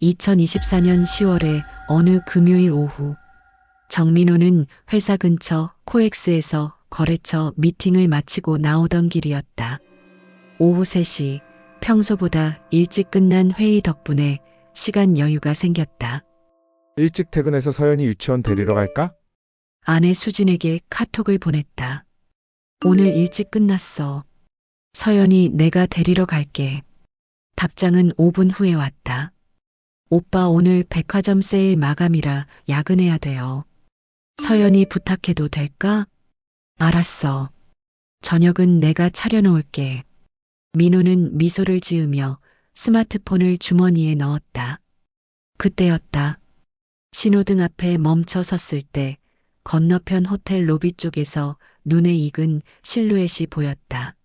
2024년 10월의 어느 금요일 오후, 정민호는 회사 근처 코엑스에서 거래처 미팅을 마치고 나오던 길이었다. 오후 3시, 평소보다 일찍 끝난 회의 덕분에 시간 여유가 생겼다. 일찍 퇴근해서 서연이 유치원 데리러 갈까? 아내 수진에게 카톡을 보냈다. 오늘 일찍 끝났어. 서연이 내가 데리러 갈게. 답장은 5분 후에 왔다. 오빠 오늘 백화점 세일 마감이라 야근해야 돼요. 서연이 부탁해도 될까? 알았어. 저녁은 내가 차려놓을게. 민호는 미소를 지으며 스마트폰을 주머니에 넣었다. 그때였다. 신호등 앞에 멈춰 섰을 때 건너편 호텔 로비 쪽에서 눈에 익은 실루엣이 보였다.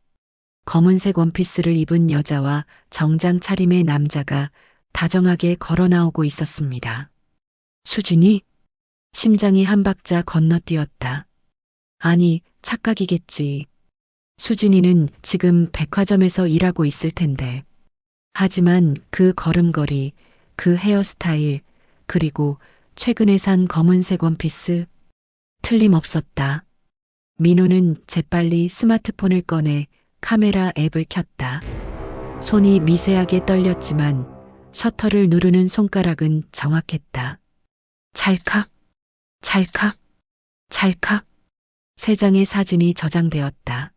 검은색 원피스를 입은 여자와 정장 차림의 남자가 다정하게 걸어 나오고 있었습니다. 수진이? 심장이 한 박자 건너뛰었다. 아니, 착각이겠지. 수진이는 지금 백화점에서 일하고 있을 텐데. 하지만 그 걸음걸이, 그 헤어스타일, 그리고 최근에 산 검은색 원피스, 틀림없었다. 민호는 재빨리 스마트폰을 꺼내 카메라 앱을 켰다. 손이 미세하게 떨렸지만 셔터를 누르는 손가락은 정확했다. 찰칵, 찰칵, 찰칵. 세 장의 사진이 저장되었다.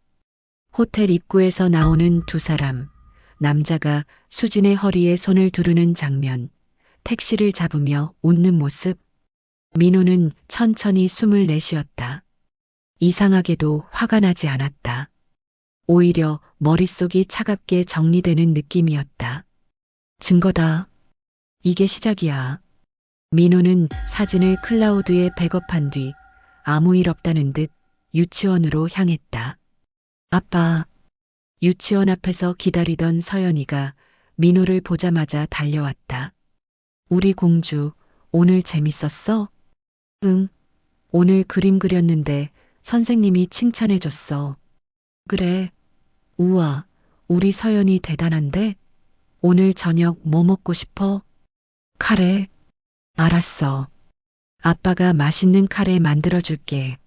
호텔 입구에서 나오는 두 사람, 남자가 수진의 허리에 손을 두르는 장면, 택시를 잡으며 웃는 모습. 민호는 천천히 숨을 내쉬었다. 이상하게도 화가 나지 않았다. 오히려 머릿속이 차갑게 정리되는 느낌이었다. 증거다. 이게 시작이야. 민호는 사진을 클라우드에 백업한 뒤 아무 일 없다는 듯 유치원으로 향했다. 아빠. 유치원 앞에서 기다리던 서연이가 민호를 보자마자 달려왔다. 우리 공주, 오늘 재밌었어? 응. 오늘 그림 그렸는데 선생님이 칭찬해줬어. 그래. 우와, 우리 서연이 대단한데? 오늘 저녁 뭐 먹고 싶어? 카레. 알았어. 아빠가 맛있는 카레 만들어줄게.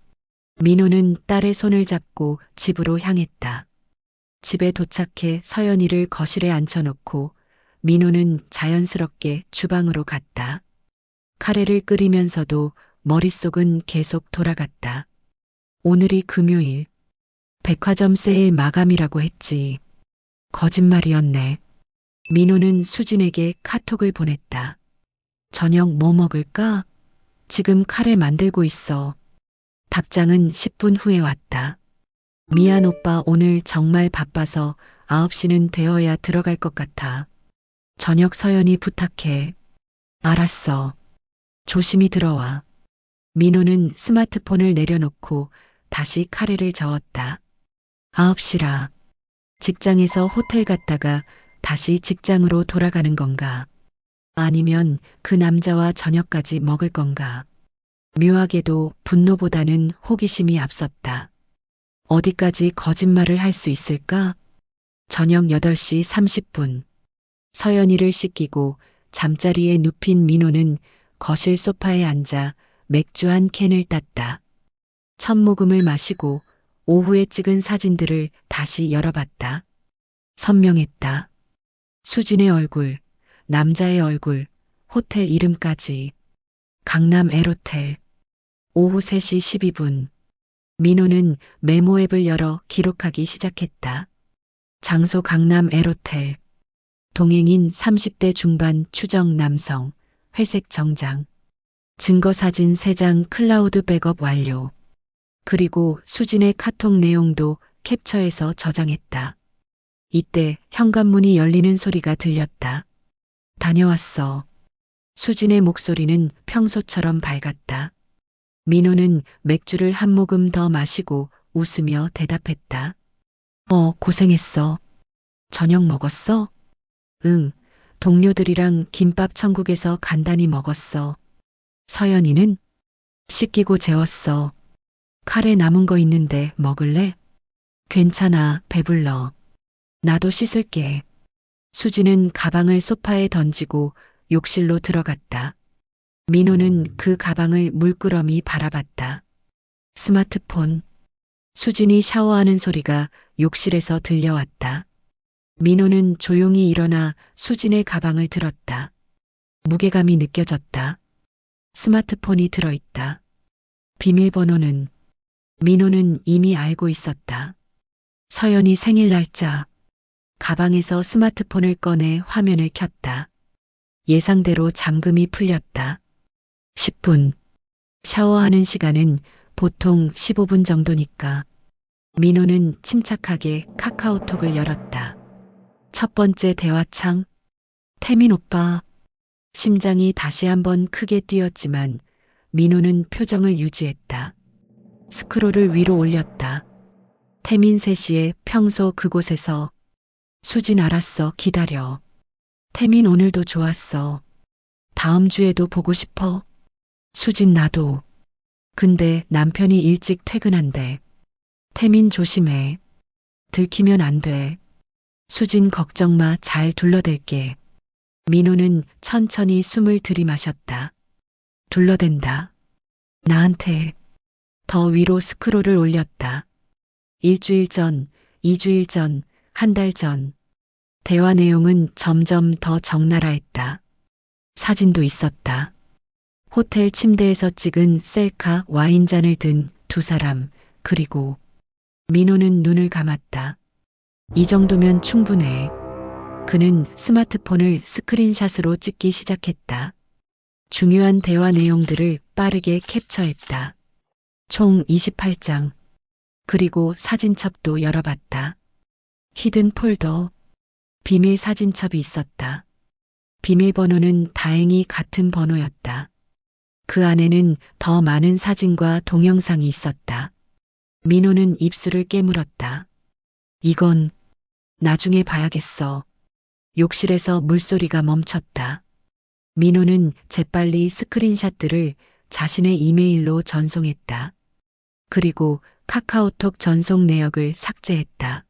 민호는 딸의 손을 잡고 집으로 향했다. 집에 도착해 서연이를 거실에 앉혀놓고 민호는 자연스럽게 주방으로 갔다. 카레를 끓이면서도 머릿속은 계속 돌아갔다. 오늘이 금요일. 백화점 세일 마감이라고 했지. 거짓말이었네. 민호는 수진에게 카톡을 보냈다. 저녁 뭐 먹을까? 지금 카레 만들고 있어. 답장은 10분 후에 왔다. 미안 오빠 오늘 정말 바빠서 9시는 되어야 들어갈 것 같아. 저녁 서연이 부탁해. 알았어. 조심히 들어와. 민호는 스마트폰을 내려놓고 다시 카레를 저었다. 9시라. 직장에서 호텔 갔다가 다시 직장으로 돌아가는 건가? 아니면 그 남자와 저녁까지 먹을 건가? 묘하게도 분노보다는 호기심이 앞섰다. 어디까지 거짓말을 할 수 있을까? 저녁 8시 30분. 서연이를 씻기고 잠자리에 눕힌 민호는 거실 소파에 앉아 맥주 한 캔을 땄다. 첫 모금을 마시고 오후에 찍은 사진들을 다시 열어봤다. 선명했다. 수진의 얼굴, 남자의 얼굴, 호텔 이름까지. 강남 L호텔. 오후 3시 12분. 민호는 메모 앱을 열어 기록하기 시작했다. 장소 강남 L호텔. 동행인 30대 중반 추정 남성, 회색 정장. 증거사진 3장 클라우드 백업 완료. 그리고 수진의 카톡 내용도 캡처해서 저장했다. 이때 현관문이 열리는 소리가 들렸다. 다녀왔어. 수진의 목소리는 평소처럼 밝았다. 민호는 맥주를 한 모금 더 마시고 웃으며 대답했다. 고생했어. 저녁 먹었어? 응, 동료들이랑 김밥 천국에서 간단히 먹었어. 서연이는? 씻기고 재웠어. 카레 남은 거 있는데 먹을래? 괜찮아, 배불러. 나도 씻을게. 수지는 가방을 소파에 던지고 욕실로 들어갔다. 민호는 그 가방을 물끄러미 바라봤다. 스마트폰. 수진이 샤워하는 소리가 욕실에서 들려왔다. 민호는 조용히 일어나 수진의 가방을 들었다. 무게감이 느껴졌다. 스마트폰이 들어있다. 비밀번호는 민호는 이미 알고 있었다. 서연이 생일 날짜. 가방에서 스마트폰을 꺼내 화면을 켰다. 예상대로 잠금이 풀렸다. 10분. 샤워하는 시간은 보통 15분 정도니까. 민호는 침착하게 카카오톡을 열었다. 첫 번째 대화창. 태민 오빠. 심장이 다시 한번 크게 뛰었지만 민호는 표정을 유지했다. 스크롤을 위로 올렸다. 태민 3시에 평소 그곳에서. 수진 알았어. 기다려. 태민 오늘도 좋았어. 다음 주에도 보고 싶어. 수진 나도. 근데 남편이 일찍 퇴근한대. 태민 조심해. 들키면 안 돼. 수진 걱정 마. 잘 둘러댈게. 민호는 천천히 숨을 들이마셨다. 둘러댄다. 나한테. 더 위로 스크롤을 올렸다. 일주일 전, 2주일 전, 한 달 전. 대화 내용은 점점 더 적나라했다. 사진도 있었다. 호텔 침대에서 찍은 셀카 와인잔을 든 두 사람, 그리고 민호는 눈을 감았다. 이 정도면 충분해. 그는 스마트폰을 스크린샷으로 찍기 시작했다. 중요한 대화 내용들을 빠르게 캡처했다. 총 28장. 그리고 사진첩도 열어봤다. 히든 폴더. 비밀 사진첩이 있었다. 비밀번호는 다행히 같은 번호였다. 그 안에는 더 많은 사진과 동영상이 있었다. 민호는 입술을 깨물었다. 이건 나중에 봐야겠어. 욕실에서 물소리가 멈췄다. 민호는 재빨리 스크린샷들을 자신의 이메일로 전송했다. 그리고 카카오톡 전송 내역을 삭제했다.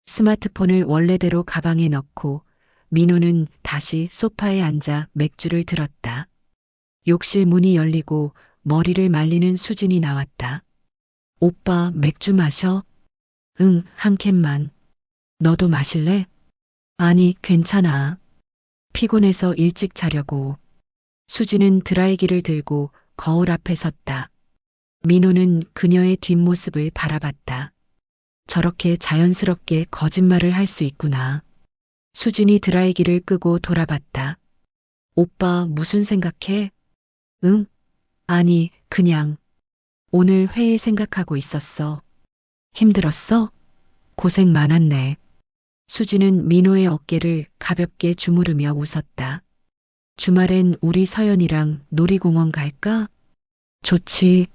스마트폰을 원래대로 가방에 넣고 민호는 다시 소파에 앉아 맥주를 들었다. 욕실 문이 열리고 머리를 말리는 수진이 나왔다. 오빠 맥주 마셔? 응, 한 캔만. 너도 마실래? 아니, 괜찮아. 피곤해서 일찍 자려고. 수진은 드라이기를 들고 거울 앞에 섰다. 민호는 그녀의 뒷모습을 바라봤다. 저렇게 자연스럽게 거짓말을 할 수 있구나. 수진이 드라이기를 끄고 돌아봤다. 오빠 무슨 생각해? 응? 아니, 그냥. 오늘 회의 생각하고 있었어. 힘들었어? 고생 많았네. 수진은 민호의 어깨를 가볍게 주무르며 웃었다. 주말엔 우리 서연이랑 놀이공원 갈까? 좋지.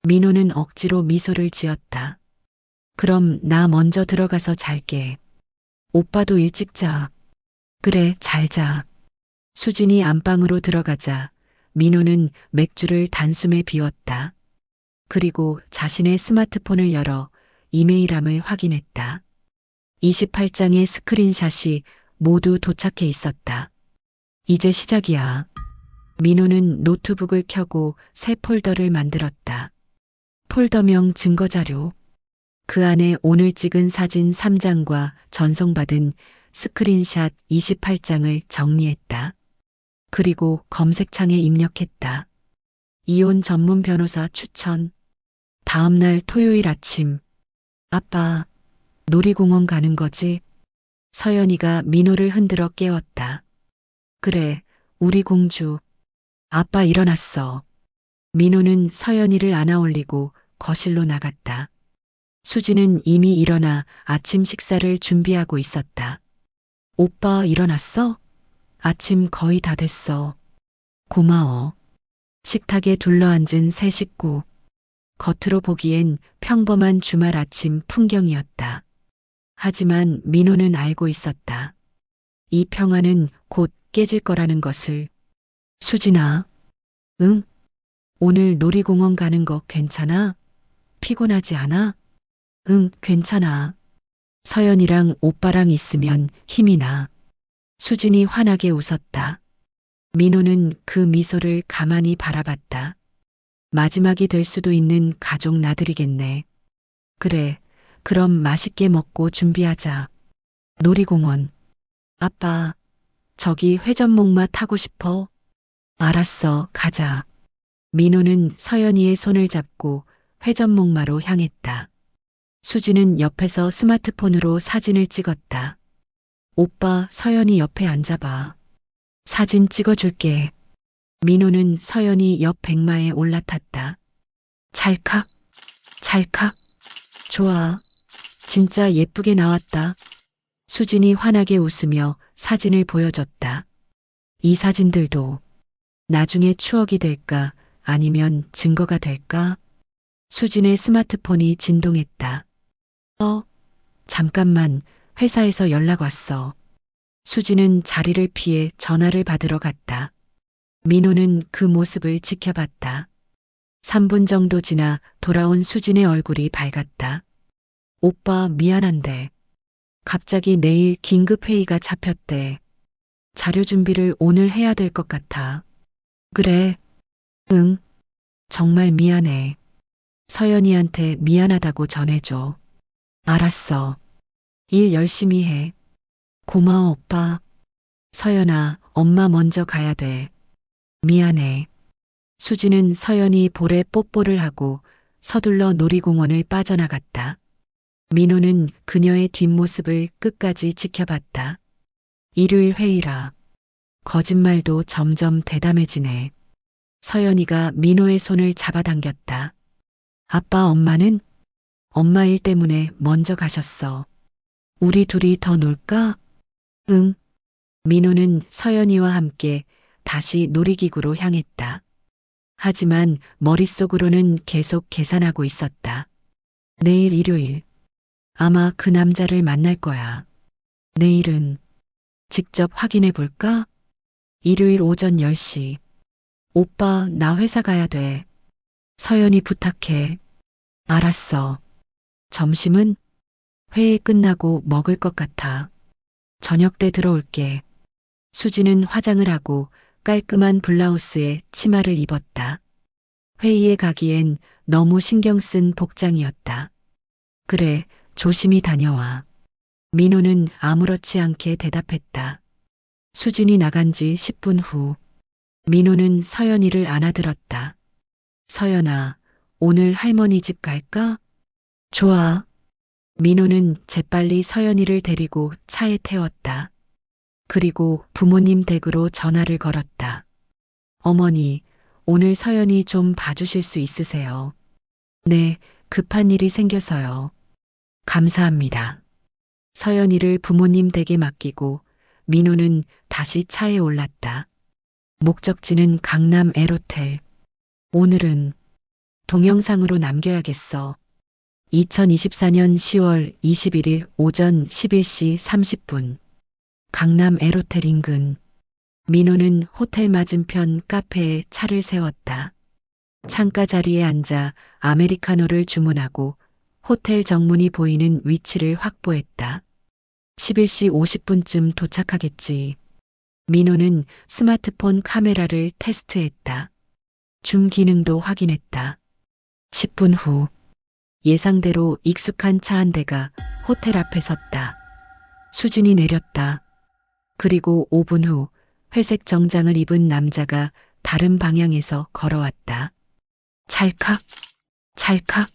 민호는 억지로 미소를 지었다. 그럼 나 먼저 들어가서 잘게. 오빠도 일찍 자. 그래, 잘 자. 수진이 안방으로 들어가자 민호는 맥주를 단숨에 비웠다. 그리고 자신의 스마트폰을 열어 이메일함을 확인했다. 28장의 스크린샷이 모두 도착해 있었다. 이제 시작이야. 민호는 노트북을 켜고 새 폴더를 만들었다. 폴더명 증거자료. 그 안에 오늘 찍은 사진 3장과 전송받은 스크린샷 28장을 정리했다. 그리고 검색창에 입력했다. 이혼 전문 변호사 추천. 다음날 토요일 아침. 아빠, 놀이공원 가는 거지? 서연이가 민호를 흔들어 깨웠다. 그래, 우리 공주. 아빠 일어났어. 민호는 서연이를 안아 올리고 거실로 나갔다. 수지는 이미 일어나 아침 식사를 준비하고 있었다. 오빠 일어났어? 아침 거의 다 됐어. 고마워. 식탁에 둘러앉은 세 식구. 겉으로 보기엔 평범한 주말 아침 풍경이었다. 하지만 민호는 알고 있었다. 이 평화는 곧 깨질 거라는 것을. 수진아. 응? 오늘 놀이공원 가는 거 괜찮아? 피곤하지 않아? 응, 괜찮아. 서연이랑 오빠랑 있으면 힘이 나. 수진이 환하게 웃었다. 민호는 그 미소를 가만히 바라봤다. 마지막이 될 수도 있는 가족 나들이겠네. 그래, 그럼 맛있게 먹고 준비하자. 놀이공원. 아빠, 저기 회전목마 타고 싶어. 알았어, 가자. 민호는 서연이의 손을 잡고 회전목마로 향했다. 수지는 옆에서 스마트폰으로 사진을 찍었다. 오빠, 서연이 옆에 앉아봐. 사진 찍어줄게. 민호는 서연이 옆 백마에 올라탔다. 찰칵, 찰칵. 좋아. 진짜 예쁘게 나왔다. 수진이 환하게 웃으며 사진을 보여줬다. 이 사진들도 나중에 추억이 될까 아니면 증거가 될까? 수진의 스마트폰이 진동했다. 잠깐만, 회사에서 연락 왔어. 수진은 자리를 피해 전화를 받으러 갔다. 민호는 그 모습을 지켜봤다. 3분 정도 지나 돌아온 수진의 얼굴이 밝았다. 오빠, 미안한데 갑자기 내일 긴급 회의가 잡혔대. 자료 준비를 오늘 해야 될 것 같아. 그래. 응. 정말 미안해. 서연이한테 미안하다고 전해줘. 알았어. 일 열심히 해. 고마워, 오빠. 서연아, 엄마 먼저 가야 돼. 미안해. 수지는 서연이 볼에 뽀뽀를 하고 서둘러 놀이공원을 빠져나갔다. 민호는 그녀의 뒷모습을 끝까지 지켜봤다. 일요일 회의라. 거짓말도 점점 대담해지네. 서연이가 민호의 손을 잡아당겼다. 아빠, 엄마는? 엄마 일 때문에 먼저 가셨어. 우리 둘이 더 놀까? 응. 민호는 서연이와 함께 다시 놀이기구로 향했다. 하지만 머릿속으로는 계속 계산하고 있었다. 내일 일요일. 아마 그 남자를 만날 거야. 내일은 직접 확인해 볼까? 일요일 오전 10시. 오빠, 나 회사 가야 돼. 서연이 부탁해. 알았어. 점심은? 회의 끝나고 먹을 것 같아. 저녁 때 들어올게. 수지는 화장을 하고 깔끔한 블라우스에 치마를 입었다. 회의에 가기엔 너무 신경 쓴 복장이었다. 그래, 조심히 다녀와. 민호는 아무렇지 않게 대답했다. 수진이 나간 지 10분 후, 민호는 서연이를 안아들었다. 서연아, 오늘 할머니 집 갈까? 좋아. 민호는 재빨리 서연이를 데리고 차에 태웠다. 그리고 부모님 댁으로 전화를 걸었다. 어머니, 오늘 서연이 좀 봐주실 수 있으세요? 네, 급한 일이 생겨서요. 감사합니다. 서연이를 부모님 댁에 맡기고 민호는 다시 차에 올랐다. 목적지는 강남 에로텔. 오늘은 동영상으로 남겨야겠어. 2024년 10월 21일 오전 11시 30분. 강남 에로텔 인근. 민호는 호텔 맞은편 카페에 차를 세웠다. 창가 자리에 앉아 아메리카노를 주문하고 호텔 정문이 보이는 위치를 확보했다. 11시 50분쯤 도착하겠지. 민호는 스마트폰 카메라를 테스트했다. 줌 기능도 확인했다. 10분 후 예상대로 익숙한 차 한 대가 호텔 앞에 섰다. 수진이 내렸다. 그리고 5분 후 회색 정장을 입은 남자가 다른 방향에서 걸어왔다. 찰칵, 찰칵.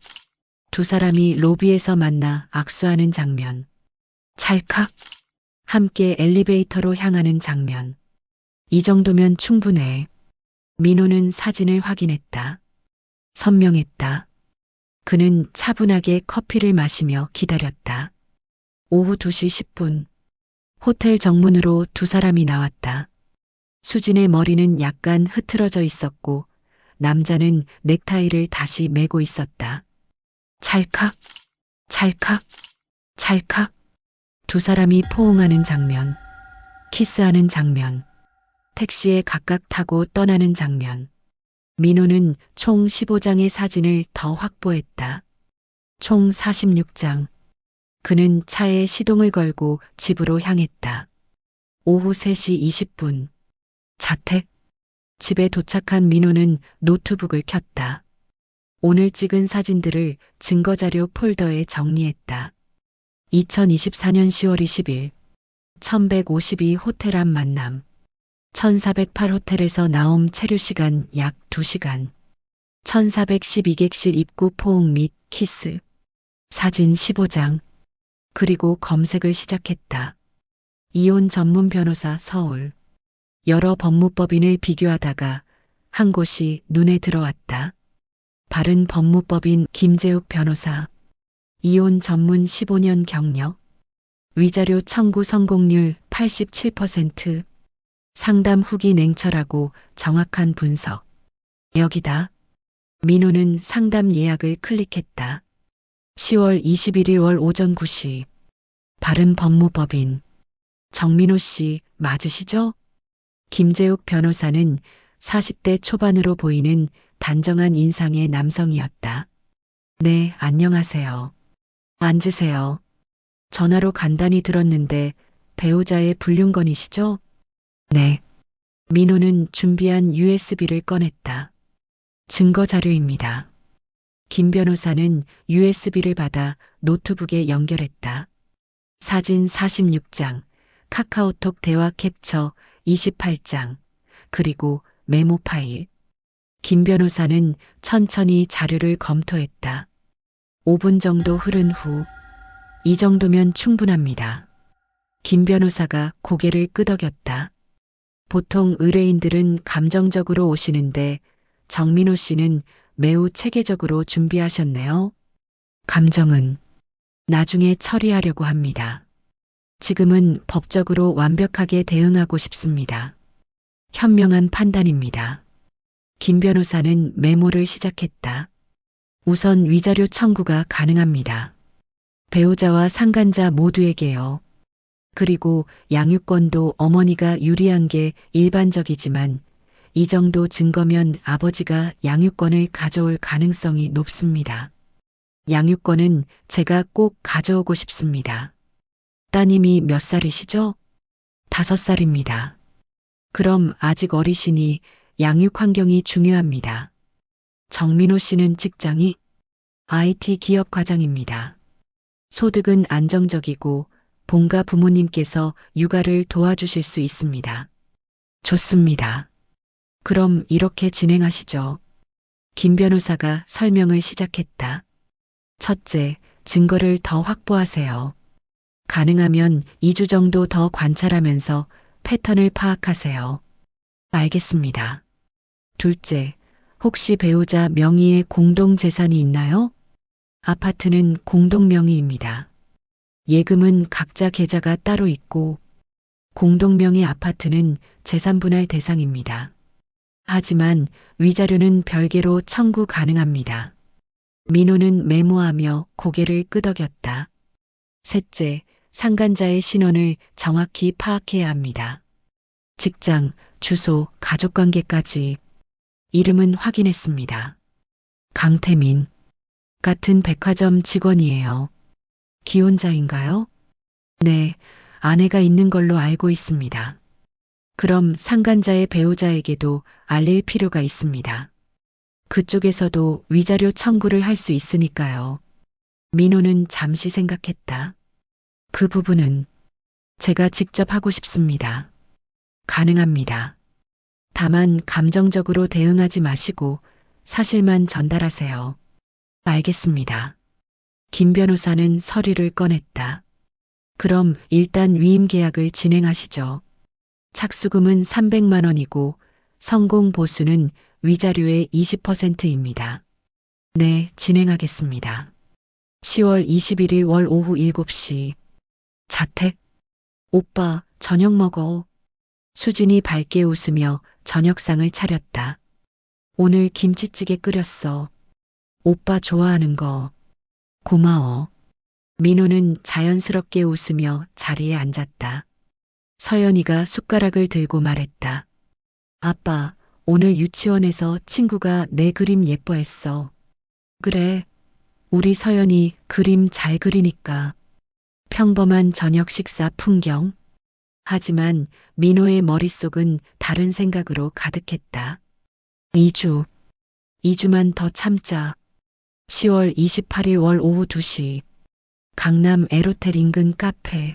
두 사람이 로비에서 만나 악수하는 장면. 찰칵. 함께 엘리베이터로 향하는 장면. 이 정도면 충분해. 민호는 사진을 확인했다. 선명했다. 그는 차분하게 커피를 마시며 기다렸다. 오후 2시 10분. 호텔 정문으로 두 사람이 나왔다. 수진의 머리는 약간 흐트러져 있었고 남자는 넥타이를 다시 매고 있었다. 찰칵, 찰칵, 찰칵. 두 사람이 포옹하는 장면, 키스하는 장면, 택시에 각각 타고 떠나는 장면. 민호는 총 15장의 사진을 더 확보했다. 총 46장. 그는 차에 시동을 걸고 집으로 향했다. 오후 3시 20분. 자택. 집에 도착한 민호는 노트북을 켰다. 오늘 찍은 사진들을 증거자료 폴더에 정리했다. 2024년 10월 20일 1152 호텔 앞 만남 1408 호텔에서 나옴 체류 시간 약 2시간 1412 객실 입구 포옹 및 키스 사진 15장 그리고 검색을 시작했다. 이혼 전문 변호사 서울 여러 법무법인을 비교하다가 한 곳이 눈에 들어왔다. 바른 법무법인 김재욱 변호사 이혼 전문 15년 경력 위자료 청구 성공률 87% 상담 후기 냉철하고 정확한 분석 여기다. 민호는 상담 예약을 클릭했다. 10월 21일 월 오전 9시 바른 법무법인 정민호 씨 맞으시죠? 김재욱 변호사는 40대 초반으로 보이는 단정한 인상의 남성이었다. 네, 안녕하세요. 앉으세요. 전화로 간단히 들었는데 배우자의 불륜건이시죠? 네. 민호는 준비한 USB를 꺼냈다. 증거 자료입니다. 김 변호사는 USB를 받아 노트북에 연결했다. 사진 46장, 카카오톡 대화 캡처 28장, 그리고 메모 파일. 김 변호사는 천천히 자료를 검토했다. 5분 정도 흐른 후, 이 정도면 충분합니다. 김 변호사가 고개를 끄덕였다. 보통 의뢰인들은 감정적으로 오시는데 정민호 씨는 매우 체계적으로 준비하셨네요. 감정은 나중에 처리하려고 합니다. 지금은 법적으로 완벽하게 대응하고 싶습니다. 현명한 판단입니다. 김 변호사는 메모를 시작했다. 우선 위자료 청구가 가능합니다. 배우자와 상간자 모두에게요. 그리고 양육권도 어머니가 유리한 게 일반적이지만 이 정도 증거면 아버지가 양육권을 가져올 가능성이 높습니다. 양육권은 제가 꼭 가져오고 싶습니다. 따님이 몇 살이시죠? 5살입니다. 그럼 아직 어리시니 양육 환경이 중요합니다. 정민호 씨는 직장이 IT 기업 과장입니다. 소득은 안정적이고 본가 부모님께서 육아를 도와주실 수 있습니다. 좋습니다. 그럼 이렇게 진행하시죠. 김 변호사가 설명을 시작했다. 첫째, 증거를 더 확보하세요. 가능하면 2주 정도 더 관찰하면서 패턴을 파악하세요. 알겠습니다. 둘째, 혹시 배우자 명의의 공동 재산이 있나요? 아파트는 공동 명의입니다. 예금은 각자 계좌가 따로 있고 공동 명의 아파트는 재산 분할 대상입니다. 하지만 위자료는 별개로 청구 가능합니다. 민호는 메모하며 고개를 끄덕였다. 셋째, 상간자의 신원을 정확히 파악해야 합니다. 직장, 주소, 가족관계까지. 이름은 확인했습니다. 강태민. 같은 백화점 직원이에요. 기혼자인가요? 네, 아내가 있는 걸로 알고 있습니다. 그럼 상간자의 배우자에게도 알릴 필요가 있습니다. 그쪽에서도 위자료 청구를 할 수 있으니까요. 민호는 잠시 생각했다. 그 부분은 제가 직접 하고 싶습니다. 가능합니다. 다만 감정적으로 대응하지 마시고 사실만 전달하세요. 알겠습니다. 김 변호사는 서류를 꺼냈다. 그럼 일단 위임 계약을 진행하시죠. 착수금은 300만 원이고 성공 보수는 위자료의 20%입니다. 네, 진행하겠습니다. 10월 21일 월 오후 7시. 자택. 오빠, 저녁 먹어. 수진이 밝게 웃으며 저녁상을 차렸다. 오늘 김치찌개 끓였어. 오빠 좋아하는 거. 고마워. 민호는 자연스럽게 웃으며 자리에 앉았다. 서연이가 숟가락을 들고 말했다. 아빠, 오늘 유치원에서 친구가 내 그림 예뻐했어. 그래. 우리 서연이 그림 잘 그리니까. 평범한 저녁 식사 풍경. 하지만 민호의 머릿속은 다른 생각으로 가득했다. 2주. 2주만 더 참자. 10월 28일 월 오후 2시. 강남 에로텔 인근 카페.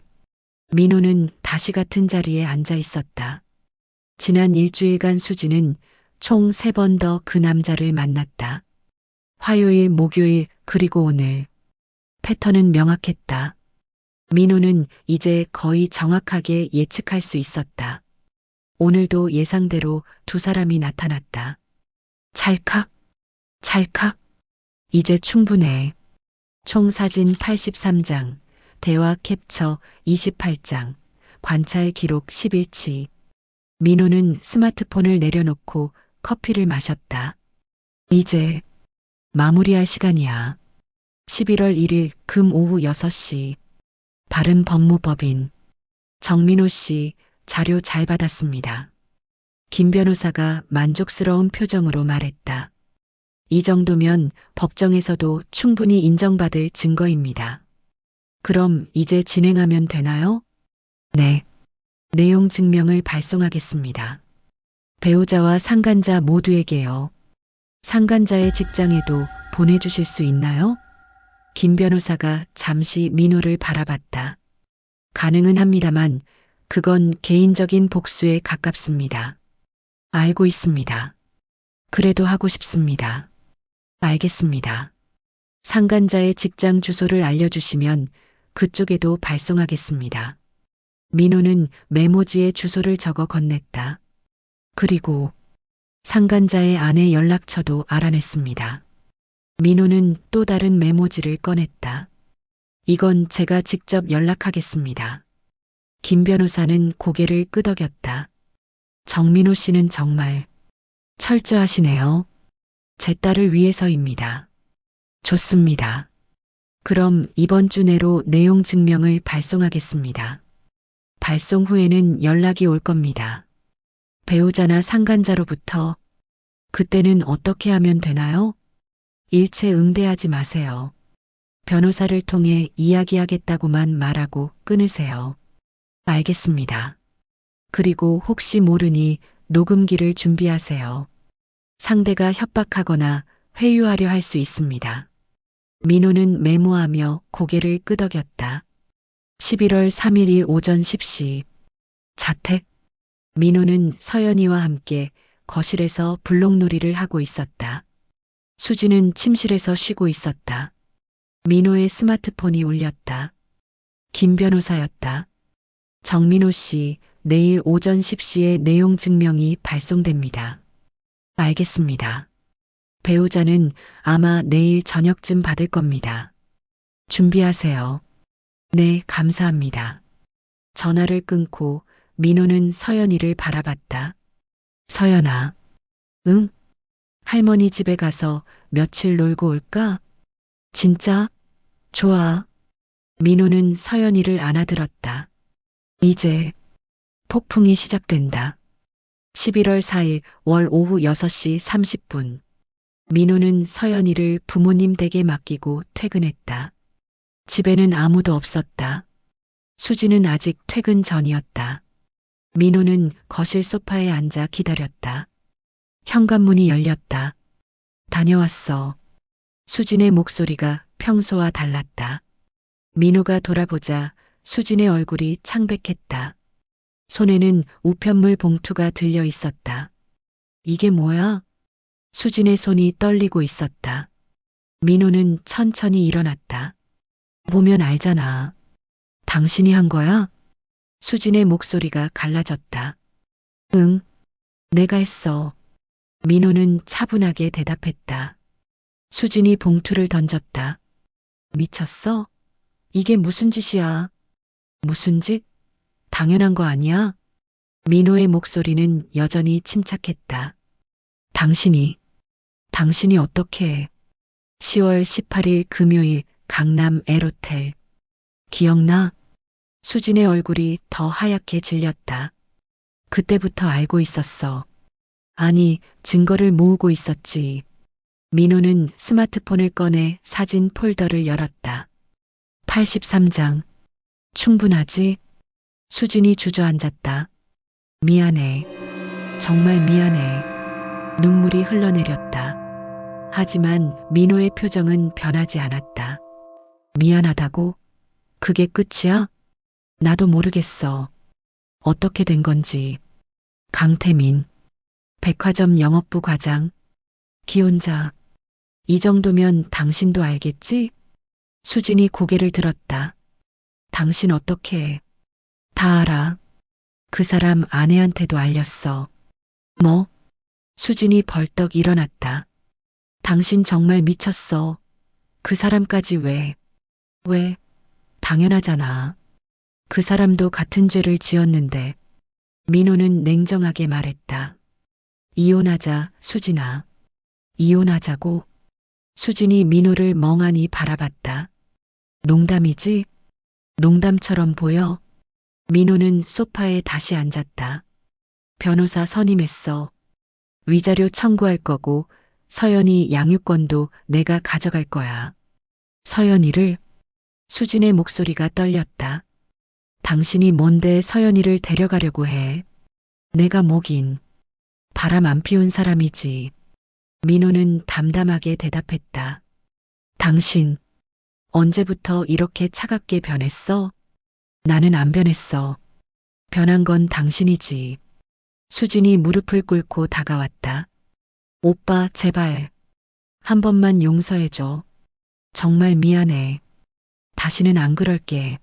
민호는 다시 같은 자리에 앉아 있었다. 지난 일주일간 수지는 총 3번 더 그 남자를 만났다. 화요일, 목요일, 그리고 오늘. 패턴은 명확했다. 민호는 이제 거의 정확하게 예측할 수 있었다. 오늘도 예상대로 두 사람이 나타났다. 찰칵, 찰칵. 이제 충분해. 총 사진 83장, 대화 캡처 28장, 관찰 기록 11치. 민호는 스마트폰을 내려놓고 커피를 마셨다. 이제 마무리할 시간이야. 11월 1일 금 오후 6시. 바른 법무법인. 정민호 씨, 자료 잘 받았습니다. 김 변호사가 만족스러운 표정으로 말했다. 이 정도면 법정에서도 충분히 인정받을 증거입니다. 그럼 이제 진행하면 되나요? 네. 내용 증명을 발송하겠습니다. 배우자와 상간자 모두에게요. 상간자의 직장에도 보내주실 수 있나요? 김 변호사가 잠시 민호를 바라봤다. 가능은 합니다만 그건 개인적인 복수에 가깝습니다. 알고 있습니다. 그래도 하고 싶습니다. 알겠습니다. 상간자의 직장 주소를 알려주시면 그쪽에도 발송하겠습니다. 민호는 메모지에 주소를 적어 건넸다. 그리고 상간자의 아내 연락처도 알아냈습니다. 민호는 또 다른 메모지를 꺼냈다. 이건 제가 직접 연락하겠습니다. 김 변호사는 고개를 끄덕였다. 정민호 씨는 정말 철저하시네요. 제 딸을 위해서입니다. 좋습니다. 그럼 이번 주 내로 내용 증명을 발송하겠습니다. 발송 후에는 연락이 올 겁니다. 배우자나 상간자로부터. 그때는 어떻게 하면 되나요? 일체 응대하지 마세요. 변호사를 통해 이야기하겠다고만 말하고 끊으세요. 알겠습니다. 그리고 혹시 모르니 녹음기를 준비하세요. 상대가 협박하거나 회유하려 할 수 있습니다. 민호는 메모하며 고개를 끄덕였다. 11월 3일 오전 10시. 자택. 민호는 서연이와 함께 거실에서 블록놀이를 하고 있었다. 수지는 침실에서 쉬고 있었다. 민호의 스마트폰이 울렸다. 김 변호사였다. 정민호 씨, 내일 오전 10시에 내용 증명이 발송됩니다. 알겠습니다. 배우자는 아마 내일 저녁쯤 받을 겁니다. 준비하세요. 네, 감사합니다. 전화를 끊고 민호는 서연이를 바라봤다. 서연아. 응? 할머니 집에 가서 며칠 놀고 올까? 진짜? 좋아. 민호는 서연이를 안아들었다. 이제 폭풍이 시작된다. 11월 4일 월 오후 6시 30분. 민호는 서연이를 부모님 댁에 맡기고 퇴근했다. 집에는 아무도 없었다. 수지는 아직 퇴근 전이었다. 민호는 거실 소파에 앉아 기다렸다. 현관문이 열렸다. 다녀왔어. 수진의 목소리가 평소와 달랐다. 민호가 돌아보자 수진의 얼굴이 창백했다. 손에는 우편물 봉투가 들려 있었다. 이게 뭐야? 수진의 손이 떨리고 있었다. 민호는 천천히 일어났다. 보면 알잖아. 당신이 한 거야? 수진의 목소리가 갈라졌다. 응, 내가 했어. 민호는 차분하게 대답했다. 수진이 봉투를 던졌다. 미쳤어? 이게 무슨 짓이야? 무슨 짓? 당연한 거 아니야? 민호의 목소리는 여전히 침착했다. 당신이 어떻게 해? 10월 18일 금요일 강남 에로텔. 기억나? 수진의 얼굴이 더 하얗게 질렸다. 그때부터 알고 있었어. 아니, 증거를 모으고 있었지. 민호는 스마트폰을 꺼내 사진 폴더를 열었다. 83장. 충분하지? 수진이 주저앉았다. 미안해. 정말 미안해. 눈물이 흘러내렸다. 하지만 민호의 표정은 변하지 않았다. 미안하다고? 그게 끝이야? 나도 모르겠어. 어떻게 된 건지. 강태민, 백화점 영업부 과장, 기혼자. 이 정도면 당신도 알겠지? 수진이 고개를 들었다. 당신 어떻게 해? 다 알아. 그 사람 아내한테도 알렸어. 뭐? 수진이 벌떡 일어났다. 당신 정말 미쳤어. 그 사람까지 왜? 왜? 당연하잖아. 그 사람도 같은 죄를 지었는데. 민호는 냉정하게 말했다. 이혼하자, 수진아. 이혼하자고? 수진이 민호를 멍하니 바라봤다. 농담이지? 농담처럼 보여? 민호는 소파에 다시 앉았다. 변호사 선임했어. 위자료 청구할 거고 서연이 양육권도 내가 가져갈 거야. 서연이를? 수진의 목소리가 떨렸다. 당신이 뭔데 서연이를 데려가려고 해? 내가 뭐긴. 바람 안 피운 사람이지. 민호는 담담하게 대답했다. 당신, 언제부터 이렇게 차갑게 변했어? 나는 안 변했어. 변한 건 당신이지. 수진이 무릎을 꿇고 다가왔다. 오빠, 제발. 한 번만 용서해줘. 정말 미안해. 다시는 안 그럴게.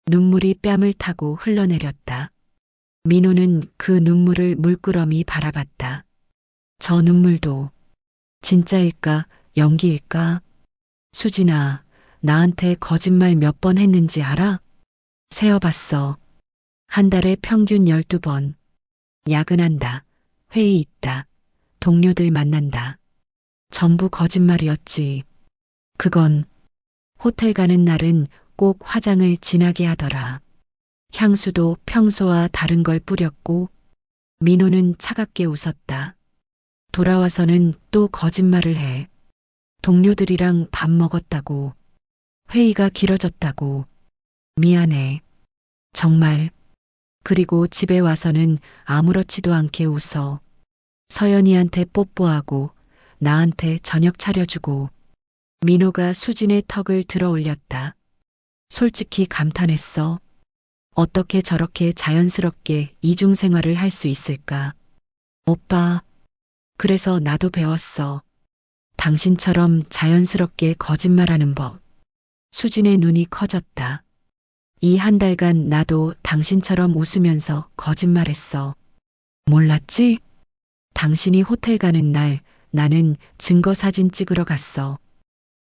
눈물이 뺨을 타고 흘러내렸다. 민호는 그 눈물을 물끄러미 바라봤다. 저 눈물도 진짜일까, 연기일까? 수진아, 나한테 거짓말 몇 번 했는지 알아? 세어봤어. 한 달에 평균 12번. 야근한다. 회의 있다. 동료들 만난다. 전부 거짓말이었지. 그건 호텔 가는 날은 꼭 화장을 진하게 하더라. 향수도 평소와 다른 걸 뿌렸고. 민호는 차갑게 웃었다. 돌아와서는 또 거짓말을 해. 동료들이랑 밥 먹었다고. 회의가 길어졌다고. 미안해. 정말. 그리고 집에 와서는 아무렇지도 않게 웃어. 서연이한테 뽀뽀하고 나한테 저녁 차려주고. 민호가 수진의 턱을 들어 올렸다. 솔직히 감탄했어. 어떻게 저렇게 자연스럽게 이중생활을 할 수 있을까? 오빠, 그래서 나도 배웠어. 당신처럼 자연스럽게 거짓말하는 법. 수진의 눈이 커졌다. 이 한 달간 나도 당신처럼 웃으면서 거짓말했어. 몰랐지? 당신이 호텔 가는 날 나는 증거 사진 찍으러 갔어.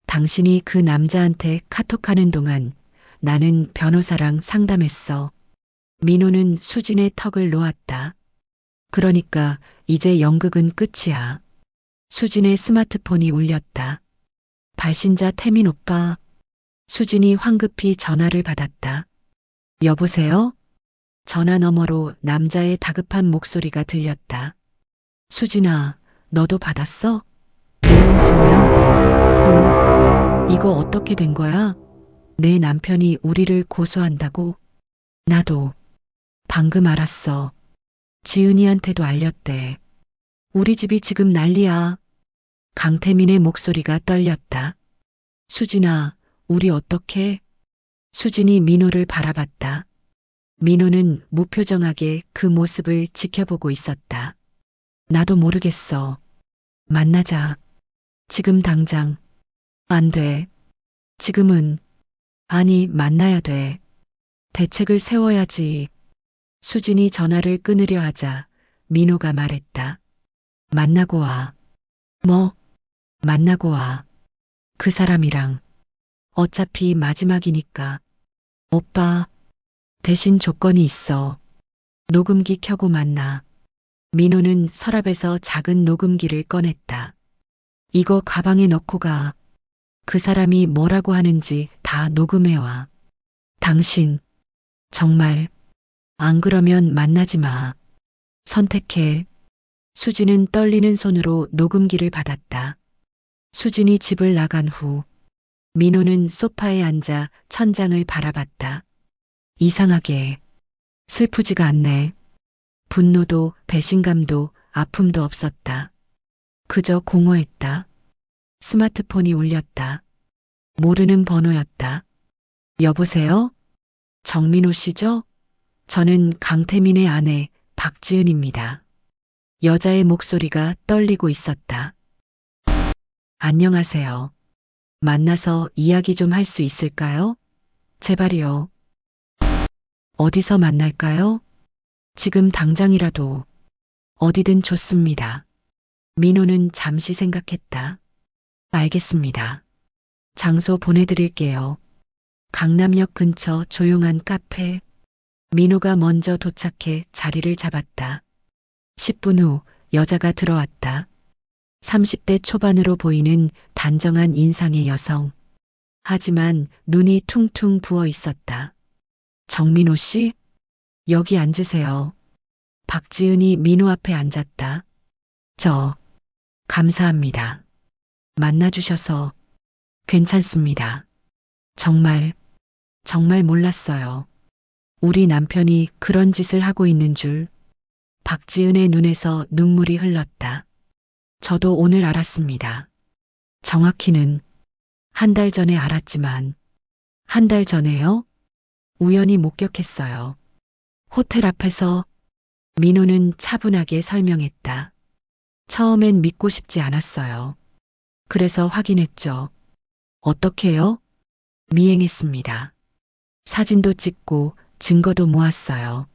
당신이 그 남자한테 카톡하는 동안 나는 변호사랑 상담했어. 민호는 수진의 턱을 놓았다. 그러니까 이제 연극은 끝이야. 수진의 스마트폰이 울렸다. 발신자 태민 오빠. 수진이 황급히 전화를 받았다. 여보세요? 전화 너머로 남자의 다급한 목소리가 들렸다. 수진아, 너도 받았어? 내용 증명? 이거 어떻게 된 거야? 내 남편이 우리를 고소한다고? 나도 방금 알았어. 지은이한테도 알렸대. 우리 집이 지금 난리야. 강태민의 목소리가 떨렸다. 수진아, 우리 어떡해? 수진이 민호를 바라봤다. 민호는 무표정하게 그 모습을 지켜보고 있었다. 나도 모르겠어. 만나자. 지금 당장. 안 돼. 지금은. 아니, 만나야 돼. 대책을 세워야지. 수진이 전화를 끊으려 하자 민호가 말했다. 만나고 와. 뭐? 만나고 와. 그 사람이랑. 어차피 마지막이니까. 오빠, 대신 조건이 있어. 녹음기 켜고 만나. 민호는 서랍에서 작은 녹음기를 꺼냈다. 이거 가방에 넣고 가. 그 사람이 뭐라고 하는지 다 녹음해와. 당신, 정말, 안 그러면 만나지 마. 선택해. 수진은 떨리는 손으로 녹음기를 받았다. 수진이 집을 나간 후 민호는 소파에 앉아 천장을 바라봤다. 이상하게 슬프지가 않네. 분노도 배신감도 아픔도 없었다. 그저 공허했다. 스마트폰이 울렸다. 모르는 번호였다. 여보세요? 정민호 씨죠? 저는 강태민의 아내 박지은입니다. 여자의 목소리가 떨리고 있었다. 안녕하세요. 만나서 이야기 좀 할 수 있을까요? 제발이요. 어디서 만날까요? 지금 당장이라도 어디든 좋습니다. 민호는 잠시 생각했다. 알겠습니다. 장소 보내드릴게요. 강남역 근처 조용한 카페. 민호가 먼저 도착해 자리를 잡았다. 10분 후 여자가 들어왔다. 30대 초반으로 보이는 단정한 인상의 여성. 하지만 눈이 퉁퉁 부어 있었다. 정민호 씨? 여기 앉으세요. 박지은이 민호 앞에 앉았다. 감사합니다. 만나주셔서 괜찮습니다. 정말 몰랐어요. 우리 남편이 그런 짓을 하고 있는 줄. 박지은의 눈에서 눈물이 흘렀다. 저도 오늘 알았습니다. 정확히는 한 달 전에 알았지만, 한 달 전에요? 우연히 목격했어요. 호텔 앞에서. 민호는 차분하게 설명했다. 처음엔 믿고 싶지 않았어요. 그래서 확인했죠. 어떻게요? 미행했습니다. 사진도 찍고 증거도 모았어요.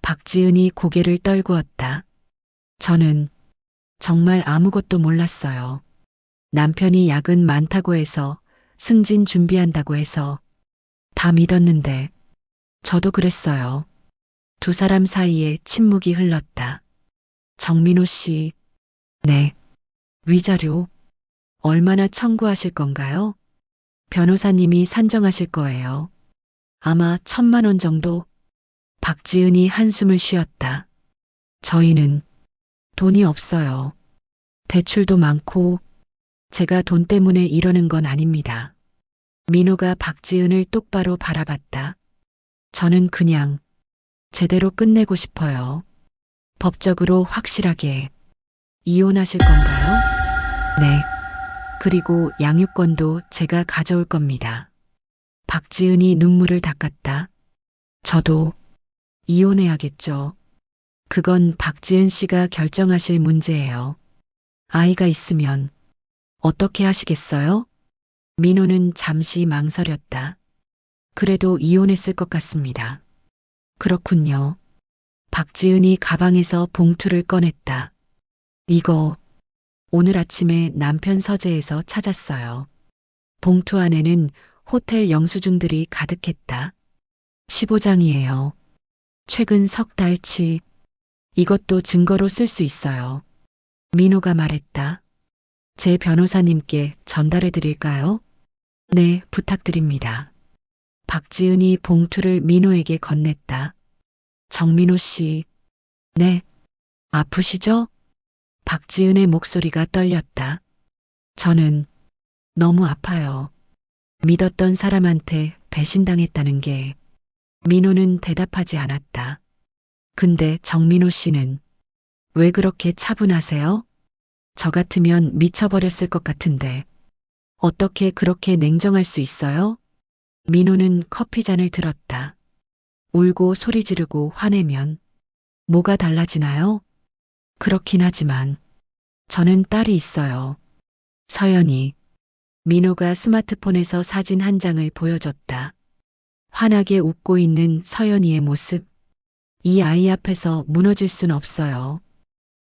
박지은이 고개를 떨구었다. 저는 정말 아무것도 몰랐어요. 남편이 야근 많다고 해서, 승진 준비한다고 해서 다 믿었는데 저도 그랬어요. 두 사람 사이에 침묵이 흘렀다. 정민호 씨, 네. 위자료 얼마나 청구하실 건가요? 변호사님이 산정하실 거예요. 아마 1,000만 원 정도? 박지은이 한숨을 쉬었다. 저희는 돈이 없어요. 대출도 많고 제가 돈 때문에 이러는 건 아닙니다. 민호가 박지은을 똑바로 바라봤다. 저는 그냥 제대로 끝내고 싶어요. 법적으로 확실하게. 이혼하실 건가요? 네. 그리고 양육권도 제가 가져올 겁니다. 박지은이 눈물을 닦았다. 저도 이혼해야겠죠. 그건 박지은 씨가 결정하실 문제예요. 아이가 있으면 어떻게 하시겠어요? 민호는 잠시 망설였다. 그래도 이혼했을 것 같습니다. 그렇군요. 박지은이 가방에서 봉투를 꺼냈다. 이거 오늘 아침에 남편 서재에서 찾았어요. 봉투 안에는 호텔 영수증들이 가득했다. 15장이에요. 최근 석 달치. 이것도 증거로 쓸 수 있어요. 민호가 말했다. 제 변호사님께 전달해 드릴까요? 네, 부탁드립니다. 박지은이 봉투를 민호에게 건넸다. 정민호 씨. 네. 아프시죠? 박지은의 목소리가 떨렸다. 저는 너무 아파요. 믿었던 사람한테 배신당했다는 게. 민호는 대답하지 않았다. 근데 정민호 씨는 왜 그렇게 차분하세요? 저 같으면 미쳐버렸을 것 같은데. 어떻게 그렇게 냉정할 수 있어요? 민호는 커피잔을 들었다. 울고 소리 지르고 화내면 뭐가 달라지나요? 그렇긴 하지만 저는 딸이 있어요. 서연이. 민호가 스마트폰에서 사진 한 장을 보여줬다. 환하게 웃고 있는 서연이의 모습. 이 아이 앞에서 무너질 순 없어요.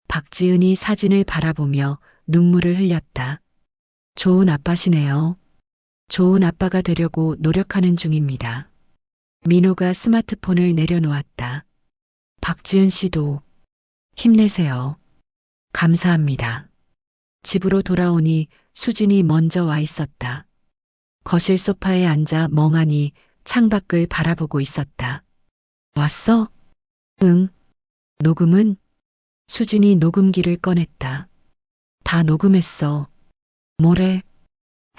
박지은이 사진을 바라보며 눈물을 흘렸다. 좋은 아빠시네요. 좋은 아빠가 되려고 노력하는 중입니다. 민호가 스마트폰을 내려놓았다. 박지은 씨도 힘내세요. 감사합니다. 집으로 돌아오니 수진이 먼저 와 있었다. 거실 소파에 앉아 멍하니 창밖을 바라보고 있었다. 왔어? 응. 녹음은? 수진이 녹음기를 꺼냈다. 다 녹음했어. 뭐래?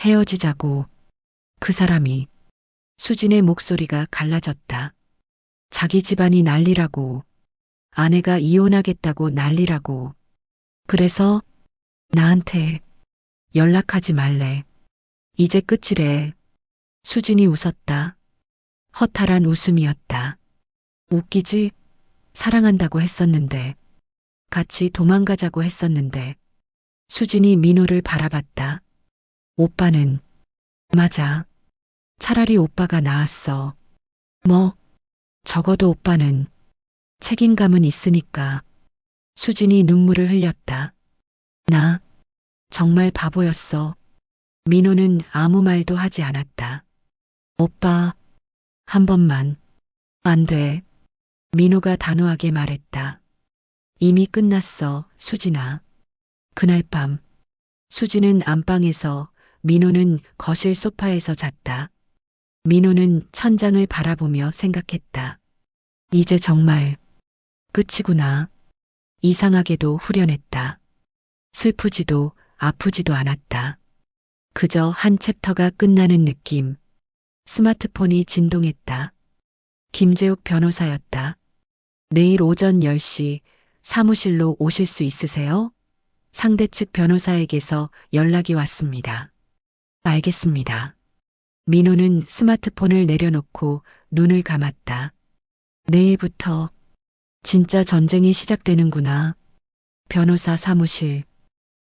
헤어지자고. 그 사람이. 수진의 목소리가 갈라졌다. 자기 집안이 난리라고. 아내가 이혼하겠다고 난리라고. 그래서 나한테 연락하지 말래. 이제 끝이래. 수진이 웃었다. 허탈한 웃음이었다. 웃기지? 사랑한다고 했었는데. 같이 도망가자고 했었는데. 수진이 민호를 바라봤다. 오빠는. 맞아. 차라리 오빠가 나았어. 뭐, 적어도 오빠는 책임감은 있으니까. 수진이 눈물을 흘렸다. 나 정말 바보였어. 민호는 아무 말도 하지 않았다. 오빠, 한 번만. 안 돼. 민호가 단호하게 말했다. 이미 끝났어, 수진아. 그날 밤, 수진은 안방에서, 민호는 거실 소파에서 잤다. 민호는 천장을 바라보며 생각했다. 이제 정말 끝이구나. 이상하게도 후련했다. 슬프지도 아프지도 않았다. 그저 한 챕터가 끝나는 느낌. 스마트폰이 진동했다. 김재욱 변호사였다. 내일 오전 10시 사무실로 오실 수 있으세요? 상대 측 변호사에게서 연락이 왔습니다. 알겠습니다. 민호는 스마트폰을 내려놓고 눈을 감았다. 내일부터 진짜 전쟁이 시작되는구나. 변호사 사무실.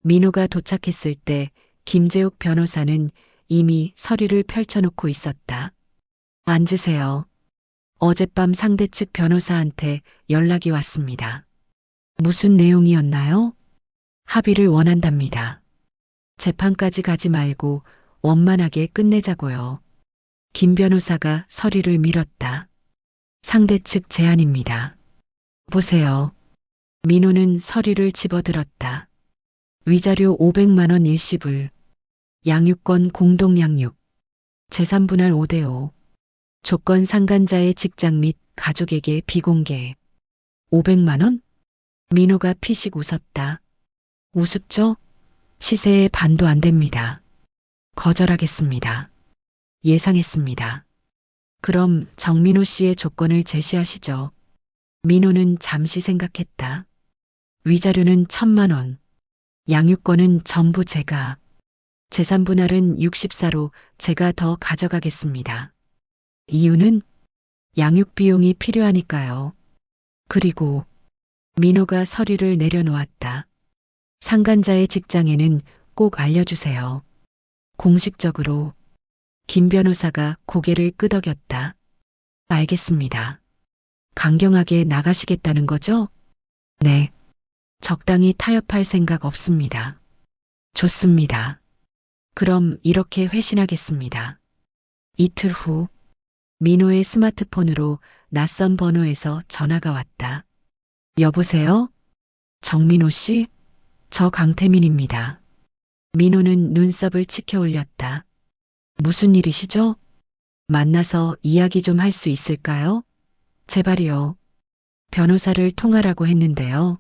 민호가 도착했을 때 김재욱 변호사는 이미 서류를 펼쳐놓고 있었다. 앉으세요. 어젯밤 상대 측 변호사한테 연락이 왔습니다. 무슨 내용이었나요? 합의를 원한답니다. 재판까지 가지 말고 원만하게 끝내자고요. 김 변호사가 서류를 밀었다. 상대 측 제안입니다. 보세요. 민호는 서류를 집어들었다. 위자료 500만 원 일시불. 양육권 공동양육. 재산분할 5대5. 조건 상간자의 직장 및 가족에게 비공개. 500만 원? 민호가 피식 웃었다. 우습죠? 시세의 반도 안 됩니다. 거절하겠습니다. 예상했습니다. 그럼 정민호 씨의 조건을 제시하시죠. 민호는 잠시 생각했다. 위자료는 1,000만 원. 양육권은 전부 제가. 재산 분할은 64로 제가 더 가져가겠습니다. 이유는 양육 비용이 필요하니까요. 그리고 민호가 서류를 내려놓았다. 상간자의 직장에는 꼭 알려주세요. 공식적으로. 김 변호사가 고개를 끄덕였다. 알겠습니다. 강경하게 나가시겠다는 거죠? 네. 적당히 타협할 생각 없습니다. 좋습니다. 그럼 이렇게 회신하겠습니다. 이틀 후, 민호의 스마트폰으로 낯선 번호에서 전화가 왔다. 여보세요? 정민호 씨? 저 강태민입니다. 민호는 눈썹을 치켜 올렸다. 무슨 일이시죠? 만나서 이야기 좀 할 수 있을까요? 제발이요. 변호사를 통하라고 했는데요.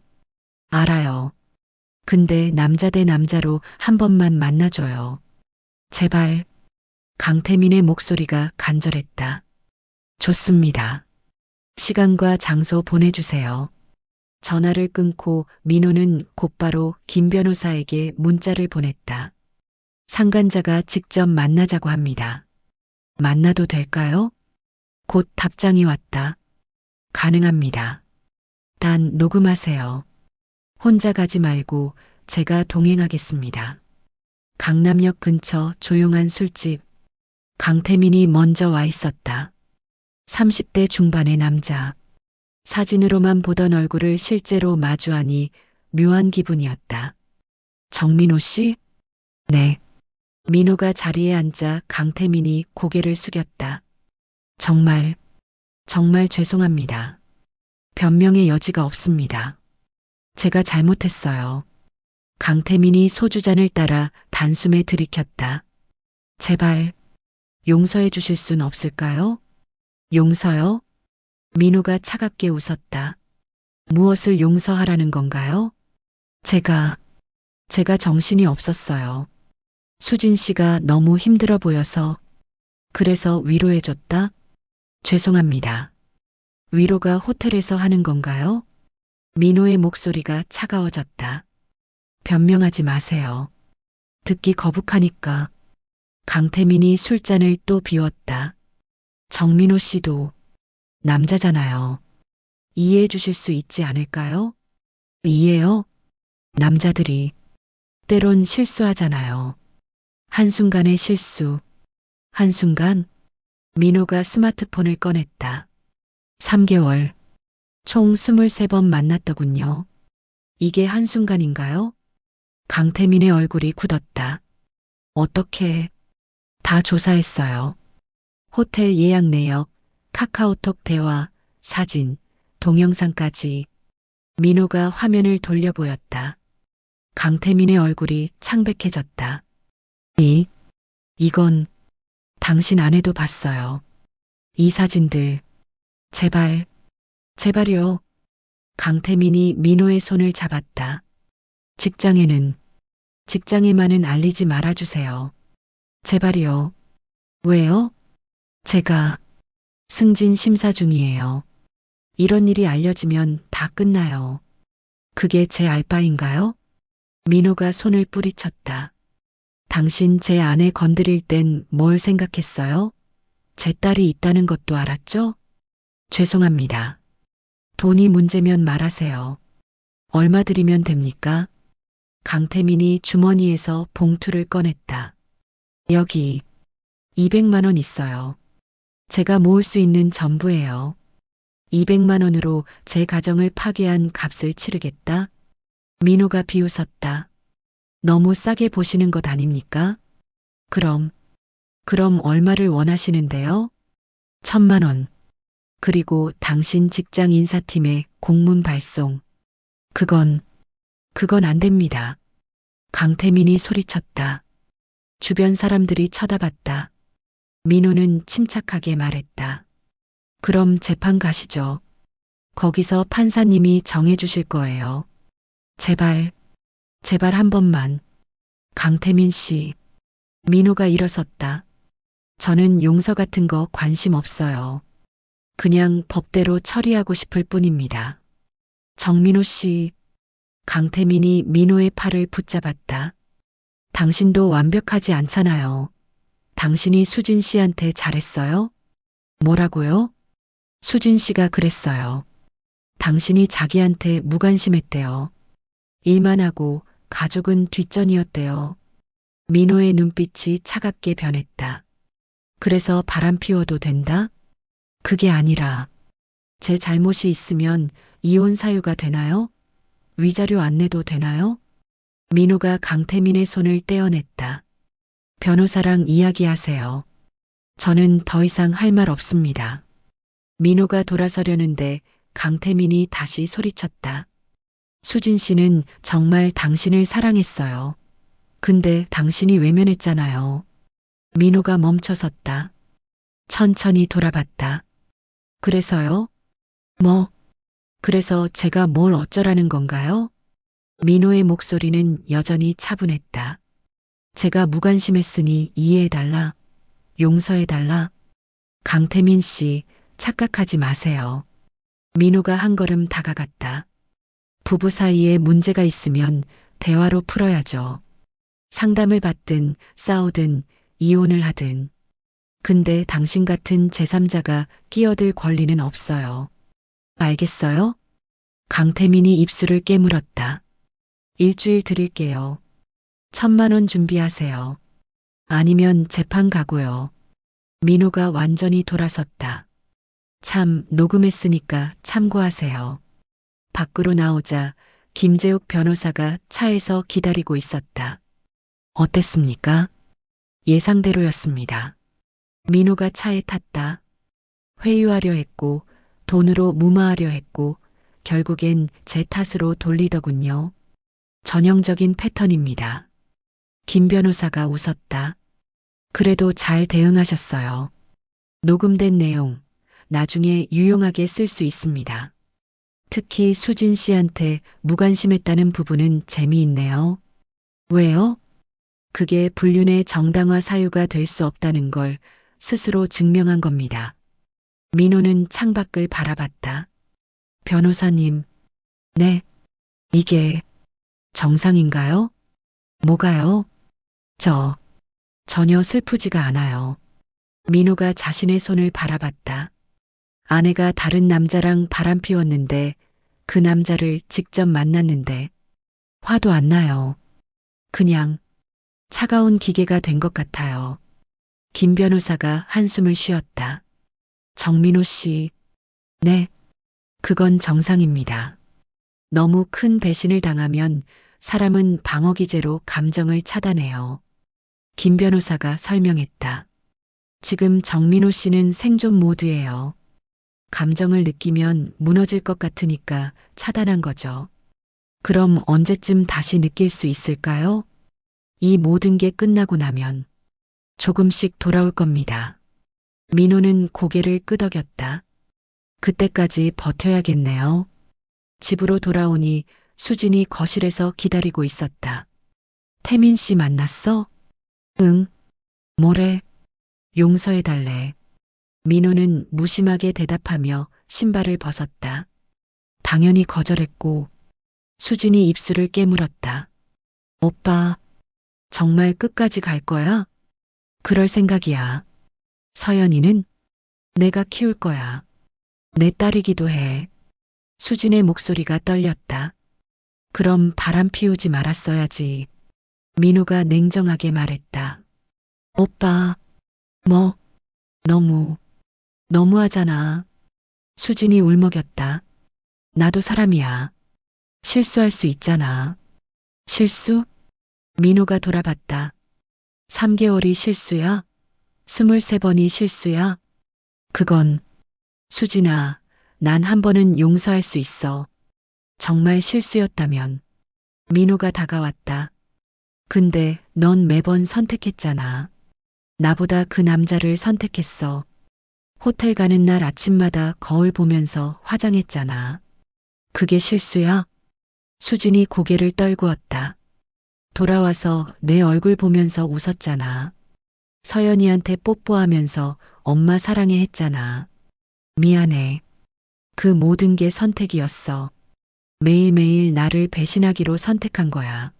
알아요. 근데 남자 대 남자로 한 번만 만나줘요. 제발. 강태민의 목소리가 간절했다. 좋습니다. 시간과 장소 보내주세요. 전화를 끊고 민호는 곧바로 김 변호사에게 문자를 보냈다. 상간자가 직접 만나자고 합니다. 만나도 될까요? 곧 답장이 왔다. 가능합니다. 단 녹음하세요. 혼자 가지 말고 제가 동행하겠습니다. 강남역 근처 조용한 술집. 강태민이 먼저 와 있었다. 30대 중반의 남자. 사진으로만 보던 얼굴을 실제로 마주하니 묘한 기분이었다. 정민호 씨? 네. 민호가 자리에 앉자 강태민이 고개를 숙였다. 정말 죄송합니다. 변명의 여지가 없습니다. 제가 잘못했어요. 강태민이 소주잔을 따라 단숨에 들이켰다. 제발 용서해 주실 순 없을까요? 용서요? 민호가 차갑게 웃었다. 무엇을 용서하라는 건가요? 제가 정신이 없었어요. 수진 씨가 너무 힘들어 보여서. 그래서 위로해줬다? 죄송합니다. 위로가 호텔에서 하는 건가요? 민호의 목소리가 차가워졌다. 변명하지 마세요. 듣기 거북하니까. 강태민이 술잔을 또 비웠다. 정민호 씨도 남자잖아요. 이해해 주실 수 있지 않을까요? 이해요? 남자들이 때론 실수하잖아요. 한순간의 실수. 한순간 민호가 스마트폰을 꺼냈다. 3개월. 총 23번 만났더군요. 이게 한순간인가요? 강태민의 얼굴이 굳었다. 어떻게? 다 조사했어요. 호텔 예약 내역, 카카오톡 대화, 사진, 동영상까지. 민호가 화면을 돌려 보였다. 강태민의 얼굴이 창백해졌다. 이건 당신 아내도 봤어요. 이 사진들. 제발, 제발요. 강태민이 민호의 손을 잡았다. 직장에만은 알리지 말아주세요. 제발이요. 왜요? 제가 승진 심사 중이에요. 이런 일이 알려지면 다 끝나요. 그게 제 알바인가요? 민호가 손을 뿌리쳤다. 당신 제 아내 건드릴 땐 뭘 생각했어요? 제 딸이 있다는 것도 알았죠? 죄송합니다. 돈이 문제면 말하세요. 얼마 드리면 됩니까? 강태민이 주머니에서 봉투를 꺼냈다. 여기 200만 원 있어요. 제가 모을 수 있는 전부예요. 200만 원으로 제 가정을 파괴한 값을 치르겠다. 민호가 비웃었다. 너무 싸게 보시는 것 아닙니까? 그럼 얼마를 원하시는데요? 1,000만 원. 그리고 당신 직장 인사팀에 공문 발송. 그건 안 됩니다. 강태민이 소리쳤다. 주변 사람들이 쳐다봤다. 민호는 침착하게 말했다. 그럼 재판 가시죠. 거기서 판사님이 정해주실 거예요. 제발 한 번만. 강태민 씨. 민호가 일어섰다. 저는 용서 같은 거 관심 없어요. 그냥 법대로 처리하고 싶을 뿐입니다. 정민호 씨. 강태민이 민호의 팔을 붙잡았다. 당신도 완벽하지 않잖아요. 당신이 수진 씨한테 잘했어요? 뭐라고요? 수진 씨가 그랬어요. 당신이 자기한테 무관심했대요. 일만 하고 가족은 뒷전이었대요. 민호의 눈빛이 차갑게 변했다. 그래서 바람 피워도 된다? 그게 아니라 제 잘못이 있으면 이혼 사유가 되나요? 위자료 안 내도 되나요? 민호가 강태민의 손을 떼어냈다. 변호사랑 이야기하세요. 저는 더 이상 할 말 없습니다. 민호가 돌아서려는데 강태민이 다시 소리쳤다. 수진 씨는 정말 당신을 사랑했어요. 근데 당신이 외면했잖아요. 민호가 멈춰섰다. 천천히 돌아봤다. 그래서요? 그래서 제가 뭘 어쩌라는 건가요? 민호의 목소리는 여전히 차분했다. 제가 무관심했으니 이해해달라. 용서해달라. 강태민 씨, 착각하지 마세요. 민호가 한 걸음 다가갔다. 부부 사이에 문제가 있으면 대화로 풀어야죠. 상담을 받든 싸우든 이혼을 하든. 근데 당신 같은 제3자가 끼어들 권리는 없어요. 알겠어요? 강태민이 입술을 깨물었다. 일주일 드릴게요. 1,000만 원 준비하세요. 아니면 재판 가고요. 민호가 완전히 돌아섰다. 참, 녹음했으니까 참고하세요. 밖으로 나오자 김재욱 변호사가 차에서 기다리고 있었다. 어땠습니까? 예상대로였습니다. 민호가 차에 탔다. 회유하려 했고 돈으로 무마하려 했고 결국엔 제 탓으로 돌리더군요. 전형적인 패턴입니다. 김 변호사가 웃었다. 그래도 잘 대응하셨어요. 녹음된 내용, 나중에 유용하게 쓸 수 있습니다. 특히 수진 씨한테 무관심했다는 부분은 재미있네요. 왜요? 그게 불륜의 정당화 사유가 될 수 없다는 걸 스스로 증명한 겁니다. 민호는 창밖을 바라봤다. 변호사님, 네, 이게 정상인가요? 뭐가요? 전혀 슬프지가 않아요. 민호가 자신의 손을 바라봤다. 아내가 다른 남자랑 바람 피웠는데 그 남자를 직접 만났는데 화도 안 나요. 그냥 차가운 기계가 된 것 같아요. 김 변호사가 한숨을 쉬었다. 정민호 씨, 네, 그건 정상입니다. 너무 큰 배신을 당하면 사람은 방어 기제로 감정을 차단해요. 김 변호사가 설명했다. 지금 정민호 씨는 생존 모드예요. 감정을 느끼면 무너질 것 같으니까 차단한 거죠. 그럼 언제쯤 다시 느낄 수 있을까요? 이 모든 게 끝나고 나면 조금씩 돌아올 겁니다. 민호는 고개를 끄덕였다. 그때까지 버텨야겠네요. 집으로 돌아오니 수진이 거실에서 기다리고 있었다. 태민 씨 만났어? 응. 뭐래? 용서해달래. 민호는 무심하게 대답하며 신발을 벗었다. 당연히 거절했고 수진이 입술을 깨물었다. 오빠, 정말 끝까지 갈 거야? 그럴 생각이야. 서연이는 내가 키울 거야. 내 딸이기도 해. 수진의 목소리가 떨렸다. 그럼 바람 피우지 말았어야지. 민호가 냉정하게 말했다. 오빠, 뭐, 너무하잖아. 수진이 울먹였다. 나도 사람이야. 실수할 수 있잖아. 실수? 민호가 돌아봤다. 3개월이 실수야? 23번이 실수야? 그건, 수진아, 난 한 번은 용서할 수 있어. 정말 실수였다면. 민호가 다가왔다. 근데 넌 매번 선택했잖아. 나보다 그 남자를 선택했어. 호텔 가는 날 아침마다 거울 보면서 화장했잖아. 그게 실수야? 수진이 고개를 떨구었다. 돌아와서 내 얼굴 보면서 웃었잖아. 서연이한테 뽀뽀하면서 엄마 사랑해 했잖아. 미안해. 그 모든 게 선택이었어. 매일매일 나를 배신하기로 선택한 거야.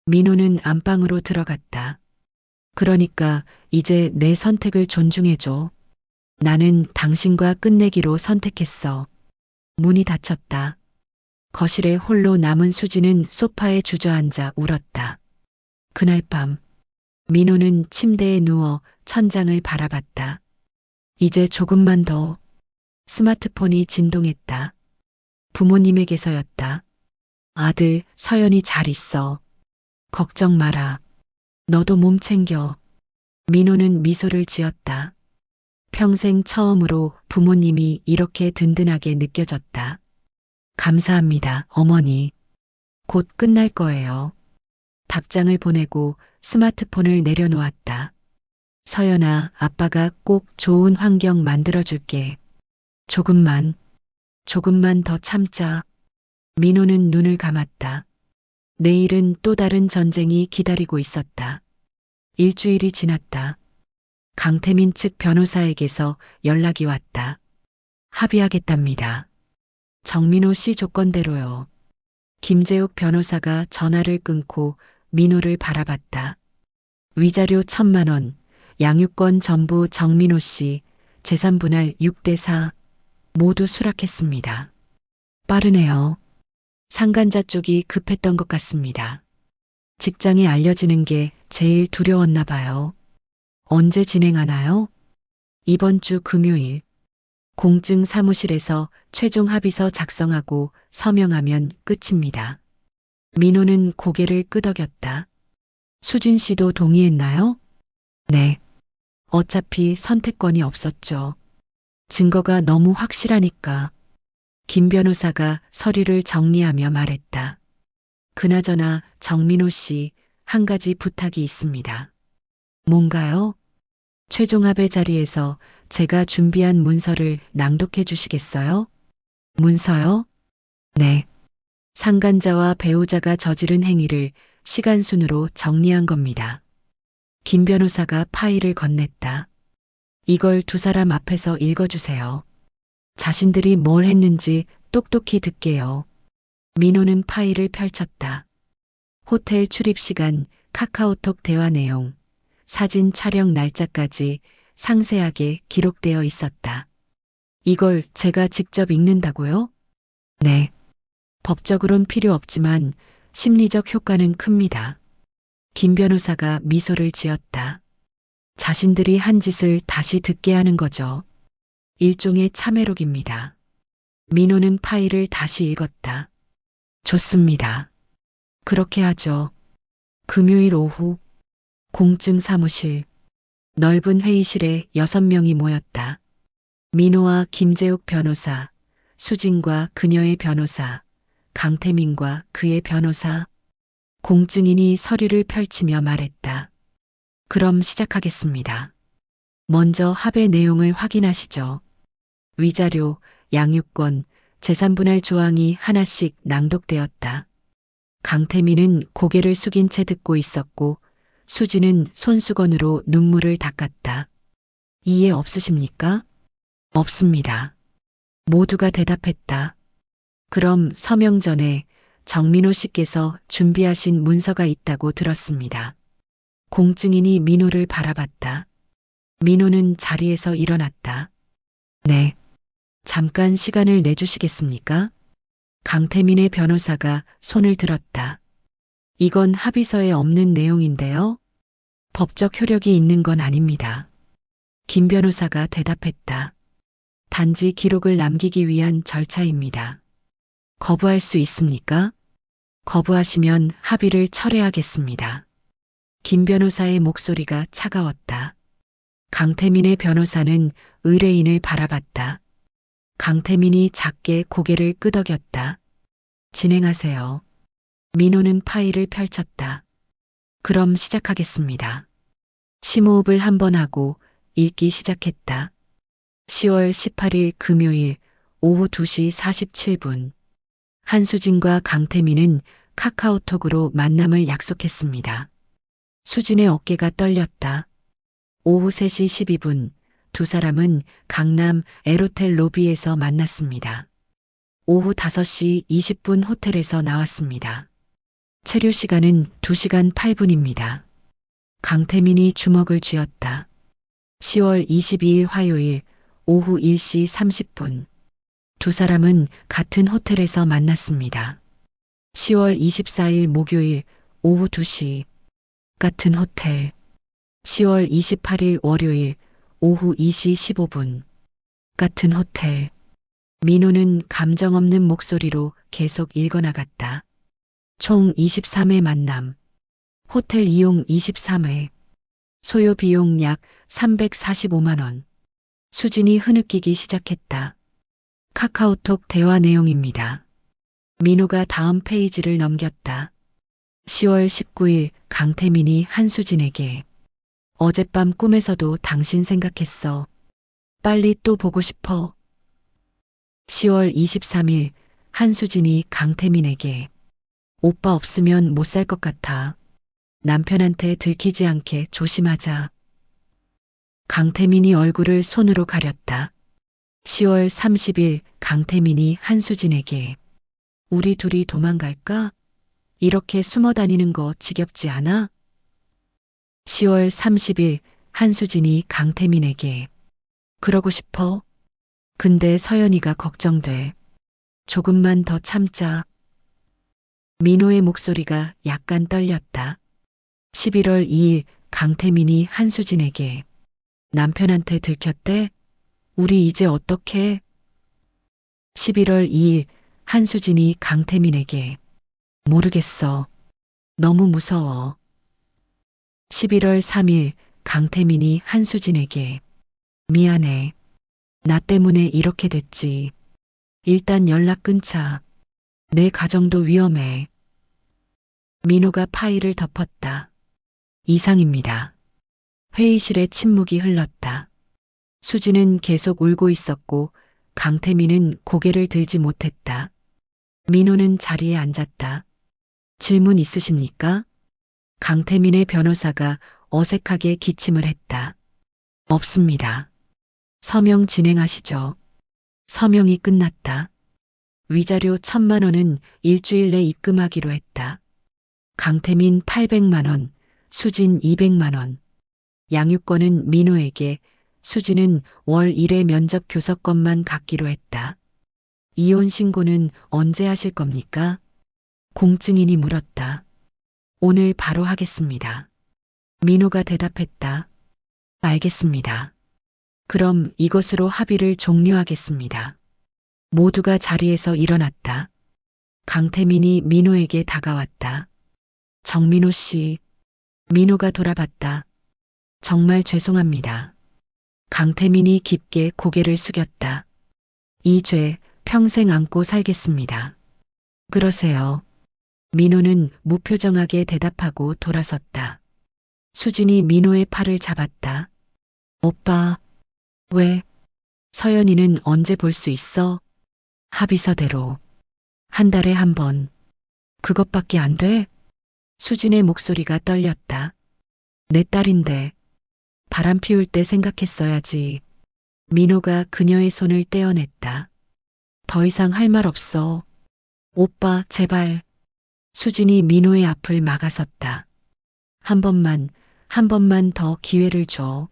민호는 안방으로 들어갔다. 그러니까 이제 내 선택을 존중해줘. 나는 당신과 끝내기로 선택했어. 문이 닫혔다. 거실에 홀로 남은 수지는 소파에 주저앉아 울었다. 그날 밤, 민호는 침대에 누워 천장을 바라봤다. 이제 조금만 더. 스마트폰이 진동했다. 부모님에게서였다. 아들, 서연이 잘 있어. 걱정 마라. 너도 몸 챙겨. 민호는 미소를 지었다. 평생 처음으로 부모님이 이렇게 든든하게 느껴졌다. 감사합니다, 어머니. 곧 끝날 거예요. 답장을 보내고 스마트폰을 내려놓았다. 서연아, 아빠가 꼭 좋은 환경 만들어줄게. 조금만 더 참자. 민호는 눈을 감았다. 내일은 또 다른 전쟁이 기다리고 있었다. 일주일이 지났다. 강태민 측 변호사에게서 연락이 왔다. 합의하겠답니다. 정민호 씨 조건대로요. 김재욱 변호사가 전화를 끊고 민호를 바라봤다. 위자료 1,000만 원, 양육권 전부 정민호 씨, 재산 분할 6대4 모두 수락했습니다. 빠르네요. 상간자 쪽이 급했던 것 같습니다. 직장에 알려지는 게 제일 두려웠나 봐요. 언제 진행하나요? 이번 주 금요일. 공증 사무실에서 최종 합의서 작성하고 서명하면 끝입니다. 민호는 고개를 끄덕였다. 수진 씨도 동의했나요? 네. 어차피 선택권이 없었죠. 증거가 너무 확실하니까. 김 변호사가 서류를 정리하며 말했다. 그나저나 정민호 씨, 한 가지 부탁이 있습니다. 뭔가요? 최종 합의 자리에서 제가 준비한 문서를 낭독해 주시겠어요? 문서요? 네. 상간자와 배우자가 저지른 행위를 시간 순으로 정리한 겁니다. 김 변호사가 파일을 건넸다. 이걸 두 사람 앞에서 읽어주세요. 자신들이 뭘 했는지 똑똑히 듣게요. 민호는 파일을 펼쳤다. 호텔 출입 시간, 카카오톡 대화 내용, 사진 촬영 날짜까지 상세하게 기록되어 있었다. 이걸 제가 직접 읽는다고요? 네. 법적으론 필요 없지만 심리적 효과는 큽니다. 김 변호사가 미소를 지었다. 자신들이 한 짓을 다시 듣게 하는 거죠. 일종의 참회록입니다. 민호는 파일을 다시 읽었다. 좋습니다. 그렇게 하죠. 금요일 오후 공증 사무실 넓은 회의실에 6명이 모였다. 민호와 김재욱 변호사, 수진과 그녀의 변호사, 강태민과 그의 변호사. 공증인이 서류를 펼치며 말했다. 그럼 시작하겠습니다. 먼저 합의 내용을 확인하시죠. 위자료, 양육권, 재산분할 조항이 하나씩 낭독되었다. 강태민은 고개를 숙인 채 듣고 있었고 수지는 손수건으로 눈물을 닦았다. 이해 없으십니까? 없습니다. 모두가 대답했다. 그럼 서명 전에 정민호 씨께서 준비하신 문서가 있다고 들었습니다. 공증인이 민호를 바라봤다. 민호는 자리에서 일어났다. 네. 잠깐 시간을 내주시겠습니까? 강태민의 변호사가 손을 들었다. 이건 합의서에 없는 내용인데요. 법적 효력이 있는 건 아닙니다. 김 변호사가 대답했다. 단지 기록을 남기기 위한 절차입니다. 거부할 수 있습니까? 거부하시면 합의를 철회하겠습니다. 김 변호사의 목소리가 차가웠다. 강태민의 변호사는 의뢰인을 바라봤다. 강태민이 작게 고개를 끄덕였다. 진행하세요. 민호는 파일을 펼쳤다. 그럼 시작하겠습니다. 심호흡을 한번 하고 읽기 시작했다. 10월 18일 금요일 오후 2시 47분. 한수진과 강태민은 카카오톡으로 만남을 약속했습니다. 수진의 어깨가 떨렸다. 오후 3시 12분 두 사람은 강남 에로텔 로비에서 만났습니다. 오후 5시 20분 호텔에서 나왔습니다. 체류 시간은 2시간 8분입니다. 강태민이 주먹을 쥐었다. 10월 22일 화요일 오후 1시 30분. 두 사람은 같은 호텔에서 만났습니다. 10월 24일 목요일 오후 2시. 같은 호텔. 10월 28일 월요일 오후 2시 15분. 같은 호텔. 민호는 감정 없는 목소리로 계속 읽어나갔다. 총 23회 만남. 호텔 이용 23회. 소요 비용 약 345만 원. 수진이 흐느끼기 시작했다. 카카오톡 대화 내용입니다. 민호가 다음 페이지를 넘겼다. 10월 19일 강태민이 한수진에게 어젯밤 꿈에서도 당신 생각했어. 빨리 또 보고 싶어. 10월 23일 한수진이 강태민에게 오빠 없으면 못 살 것 같아. 남편한테 들키지 않게 조심하자. 강태민이 얼굴을 손으로 가렸다. 10월 30일 강태민이 한수진에게 우리 둘이 도망갈까? 이렇게 숨어 다니는 거 지겹지 않아? 10월 30일 한수진이 강태민에게 그러고 싶어? 근데 서연이가 걱정돼. 조금만 더 참자. 민호의 목소리가 약간 떨렸다. 11월 2일 강태민이 한수진에게 남편한테 들켰대? 우리 이제 어떡해? 11월 2일 한수진이 강태민에게 모르겠어. 너무 무서워. 11월 3일 강태민이 한수진에게 미안해. 나 때문에 이렇게 됐지. 일단 연락 끊자. 내 가정도 위험해. 민호가 파일을 덮었다. 이상입니다. 회의실에 침묵이 흘렀다. 수지는 계속 울고 있었고 강태민은 고개를 들지 못했다. 민호는 자리에 앉았다. 질문 있으십니까? 강태민의 변호사가 어색하게 기침을 했다. 없습니다. 서명 진행하시죠. 서명이 끝났다. 위자료 1,000만 원은 일주일 내 입금하기로 했다. 강태민 800만 원, 수진 200만 원. 양육권은 민호에게, 수진은 월 1회 면접 교섭권만 갖기로 했다. 이혼 신고는 언제 하실 겁니까? 공증인이 물었다. 오늘 바로 하겠습니다. 민호가 대답했다. 알겠습니다. 그럼 이것으로 합의를 종료하겠습니다. 모두가 자리에서 일어났다. 강태민이 민호에게 다가왔다. 정민호 씨. 민호가 돌아봤다. 정말 죄송합니다. 강태민이 깊게 고개를 숙였다. 이 죄 평생 안고 살겠습니다. 그러세요. 민호는 무표정하게 대답하고 돌아섰다. 수진이 민호의 팔을 잡았다. 오빠, 왜? 서연이는 언제 볼 수 있어? 합의서대로. 한 달에 한 번. 그것밖에 안 돼? 수진의 목소리가 떨렸다. 내 딸인데. 바람 피울 때 생각했어야지. 민호가 그녀의 손을 떼어냈다. 더 이상 할 말 없어. 오빠, 제발. 수진이 민호의 앞을 막아섰다. 한 번만 더 기회를 줘.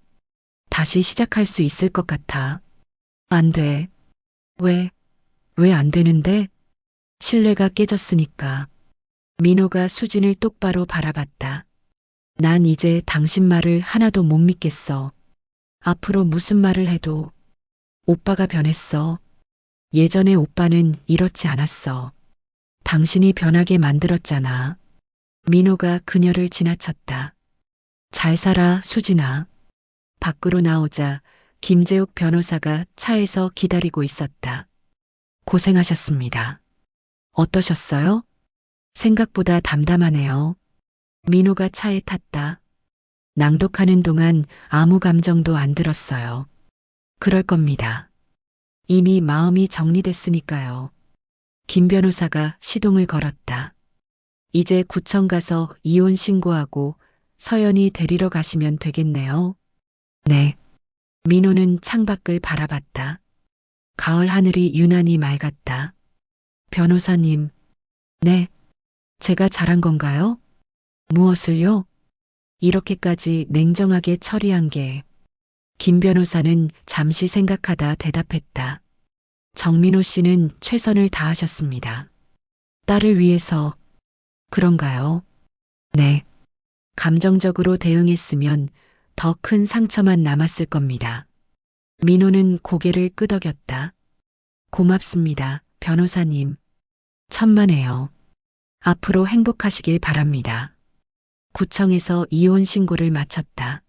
다시 시작할 수 있을 것 같아. 안 돼. 왜 안 되는데? 신뢰가 깨졌으니까. 민호가 수진을 똑바로 바라봤다. 난 이제 당신 말을 하나도 못 믿겠어. 앞으로 무슨 말을 해도 오빠가 변했어. 예전에 오빠는 이렇지 않았어. 당신이 변하게 만들었잖아. 민호가 그녀를 지나쳤다. 잘 살아, 수진아. 밖으로 나오자 김재욱 변호사가 차에서 기다리고 있었다. 고생하셨습니다. 어떠셨어요? 생각보다 담담하네요. 민호가 차에 탔다. 낭독하는 동안 아무 감정도 안 들었어요. 그럴 겁니다. 이미 마음이 정리됐으니까요. 김 변호사가 시동을 걸었다. 이제 구청 가서 이혼 신고하고 서연이 데리러 가시면 되겠네요. 네. 민호는 창밖을 바라봤다. 가을 하늘이 유난히 맑았다. 변호사님. 네. 제가 잘한 건가요? 무엇을요? 이렇게까지 냉정하게 처리한 게. 김 변호사는 잠시 생각하다 대답했다. 정민호 씨는 최선을 다하셨습니다. 딸을 위해서. 그런가요? 네. 감정적으로 대응했으면 더 큰 상처만 남았을 겁니다. 민호는 고개를 끄덕였다. 고맙습니다, 변호사님. 천만에요. 앞으로 행복하시길 바랍니다. 구청에서 이혼 신고를 마쳤다.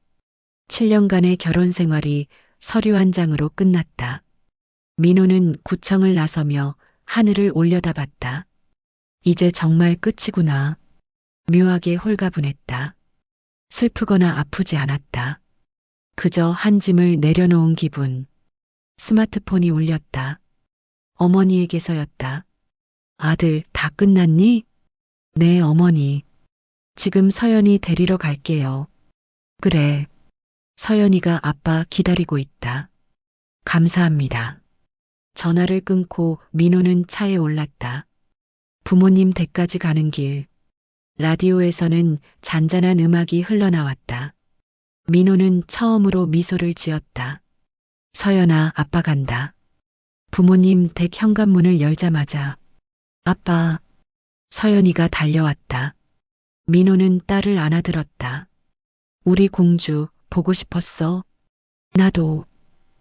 7년간의 결혼 생활이 서류 한 장으로 끝났다. 민호는 구청을 나서며 하늘을 올려다봤다. 이제 정말 끝이구나. 묘하게 홀가분했다. 슬프거나 아프지 않았다. 그저 한 짐을 내려놓은 기분. 스마트폰이 울렸다. 어머니에게서였다. 아들, 다 끝났니? 네, 어머니. 지금 서연이 데리러 갈게요. 그래. 서연이가 아빠 기다리고 있다. 감사합니다. 전화를 끊고 민호는 차에 올랐다. 부모님 댁까지 가는 길. 라디오에서는 잔잔한 음악이 흘러나왔다. 민호는 처음으로 미소를 지었다. 서연아, 아빠 간다. 부모님 댁 현관문을 열자마자 아빠. 서연이가 달려왔다. 민호는 딸을 안아들었다. 우리 공주 보고 싶었어. 나도.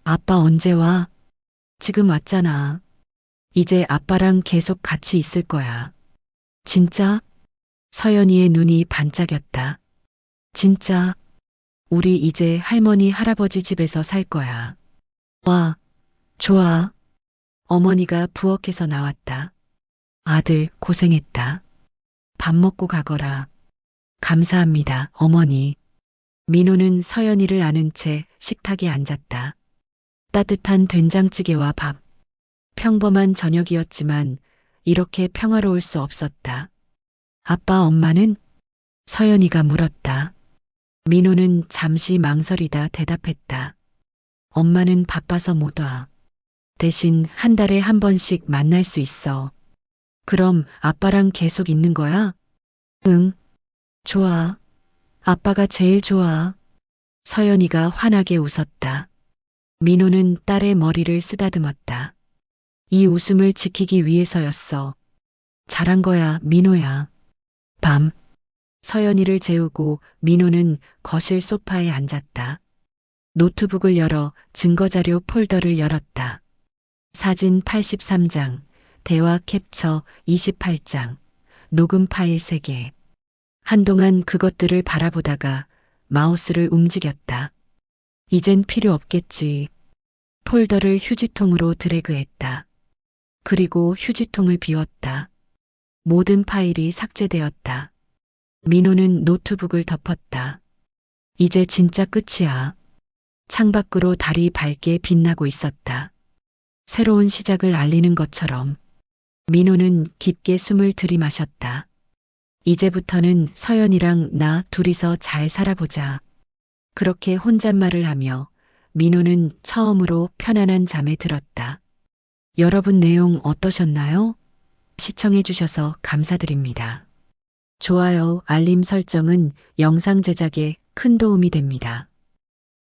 아빠 언제 와? 지금 왔잖아. 이제 아빠랑 계속 같이 있을 거야. 진짜? 서연이의 눈이 반짝였다. 진짜? 우리 이제 할머니 할아버지 집에서 살 거야. 와, 좋아. 어머니가 부엌에서 나왔다. 아들, 고생했다. 밥 먹고 가거라. 감사합니다, 어머니. 민호는 서연이를 안은 채 식탁에 앉았다. 따뜻한 된장찌개와 밥. 평범한 저녁이었지만 이렇게 평화로울 수 없었다. 아빠, 엄마는? 서연이가 물었다. 민호는 잠시 망설이다 대답했다. 엄마는 바빠서 못 와. 대신 한 달에 한 번씩 만날 수 있어. 그럼 아빠랑 계속 있는 거야? 응, 좋아. 아빠가 제일 좋아. 서연이가 환하게 웃었다. 민호는 딸의 머리를 쓰다듬었다. 이 웃음을 지키기 위해서였어. 잘한 거야, 민호야. 밤. 서연이를 재우고 민호는 거실 소파에 앉았다. 노트북을 열어 증거자료 폴더를 열었다. 사진 83장, 대화 캡처 28장, 녹음 파일 3개. 한동안 그것들을 바라보다가 마우스를 움직였다. 이젠 필요 없겠지. 폴더를 휴지통으로 드래그했다. 그리고 휴지통을 비웠다. 모든 파일이 삭제되었다. 민호는 노트북을 덮었다. 이제 진짜 끝이야. 창밖으로 달이 밝게 빛나고 있었다. 새로운 시작을 알리는 것처럼. 민호는 깊게 숨을 들이마셨다. 이제부터는 서연이랑 나 둘이서 잘 살아보자. 그렇게 혼잣말을 하며 민호는 처음으로 편안한 잠에 들었다. 여러분 내용 어떠셨나요? 시청해주셔서 감사드립니다. 좋아요, 알림 설정은 영상 제작에 큰 도움이 됩니다.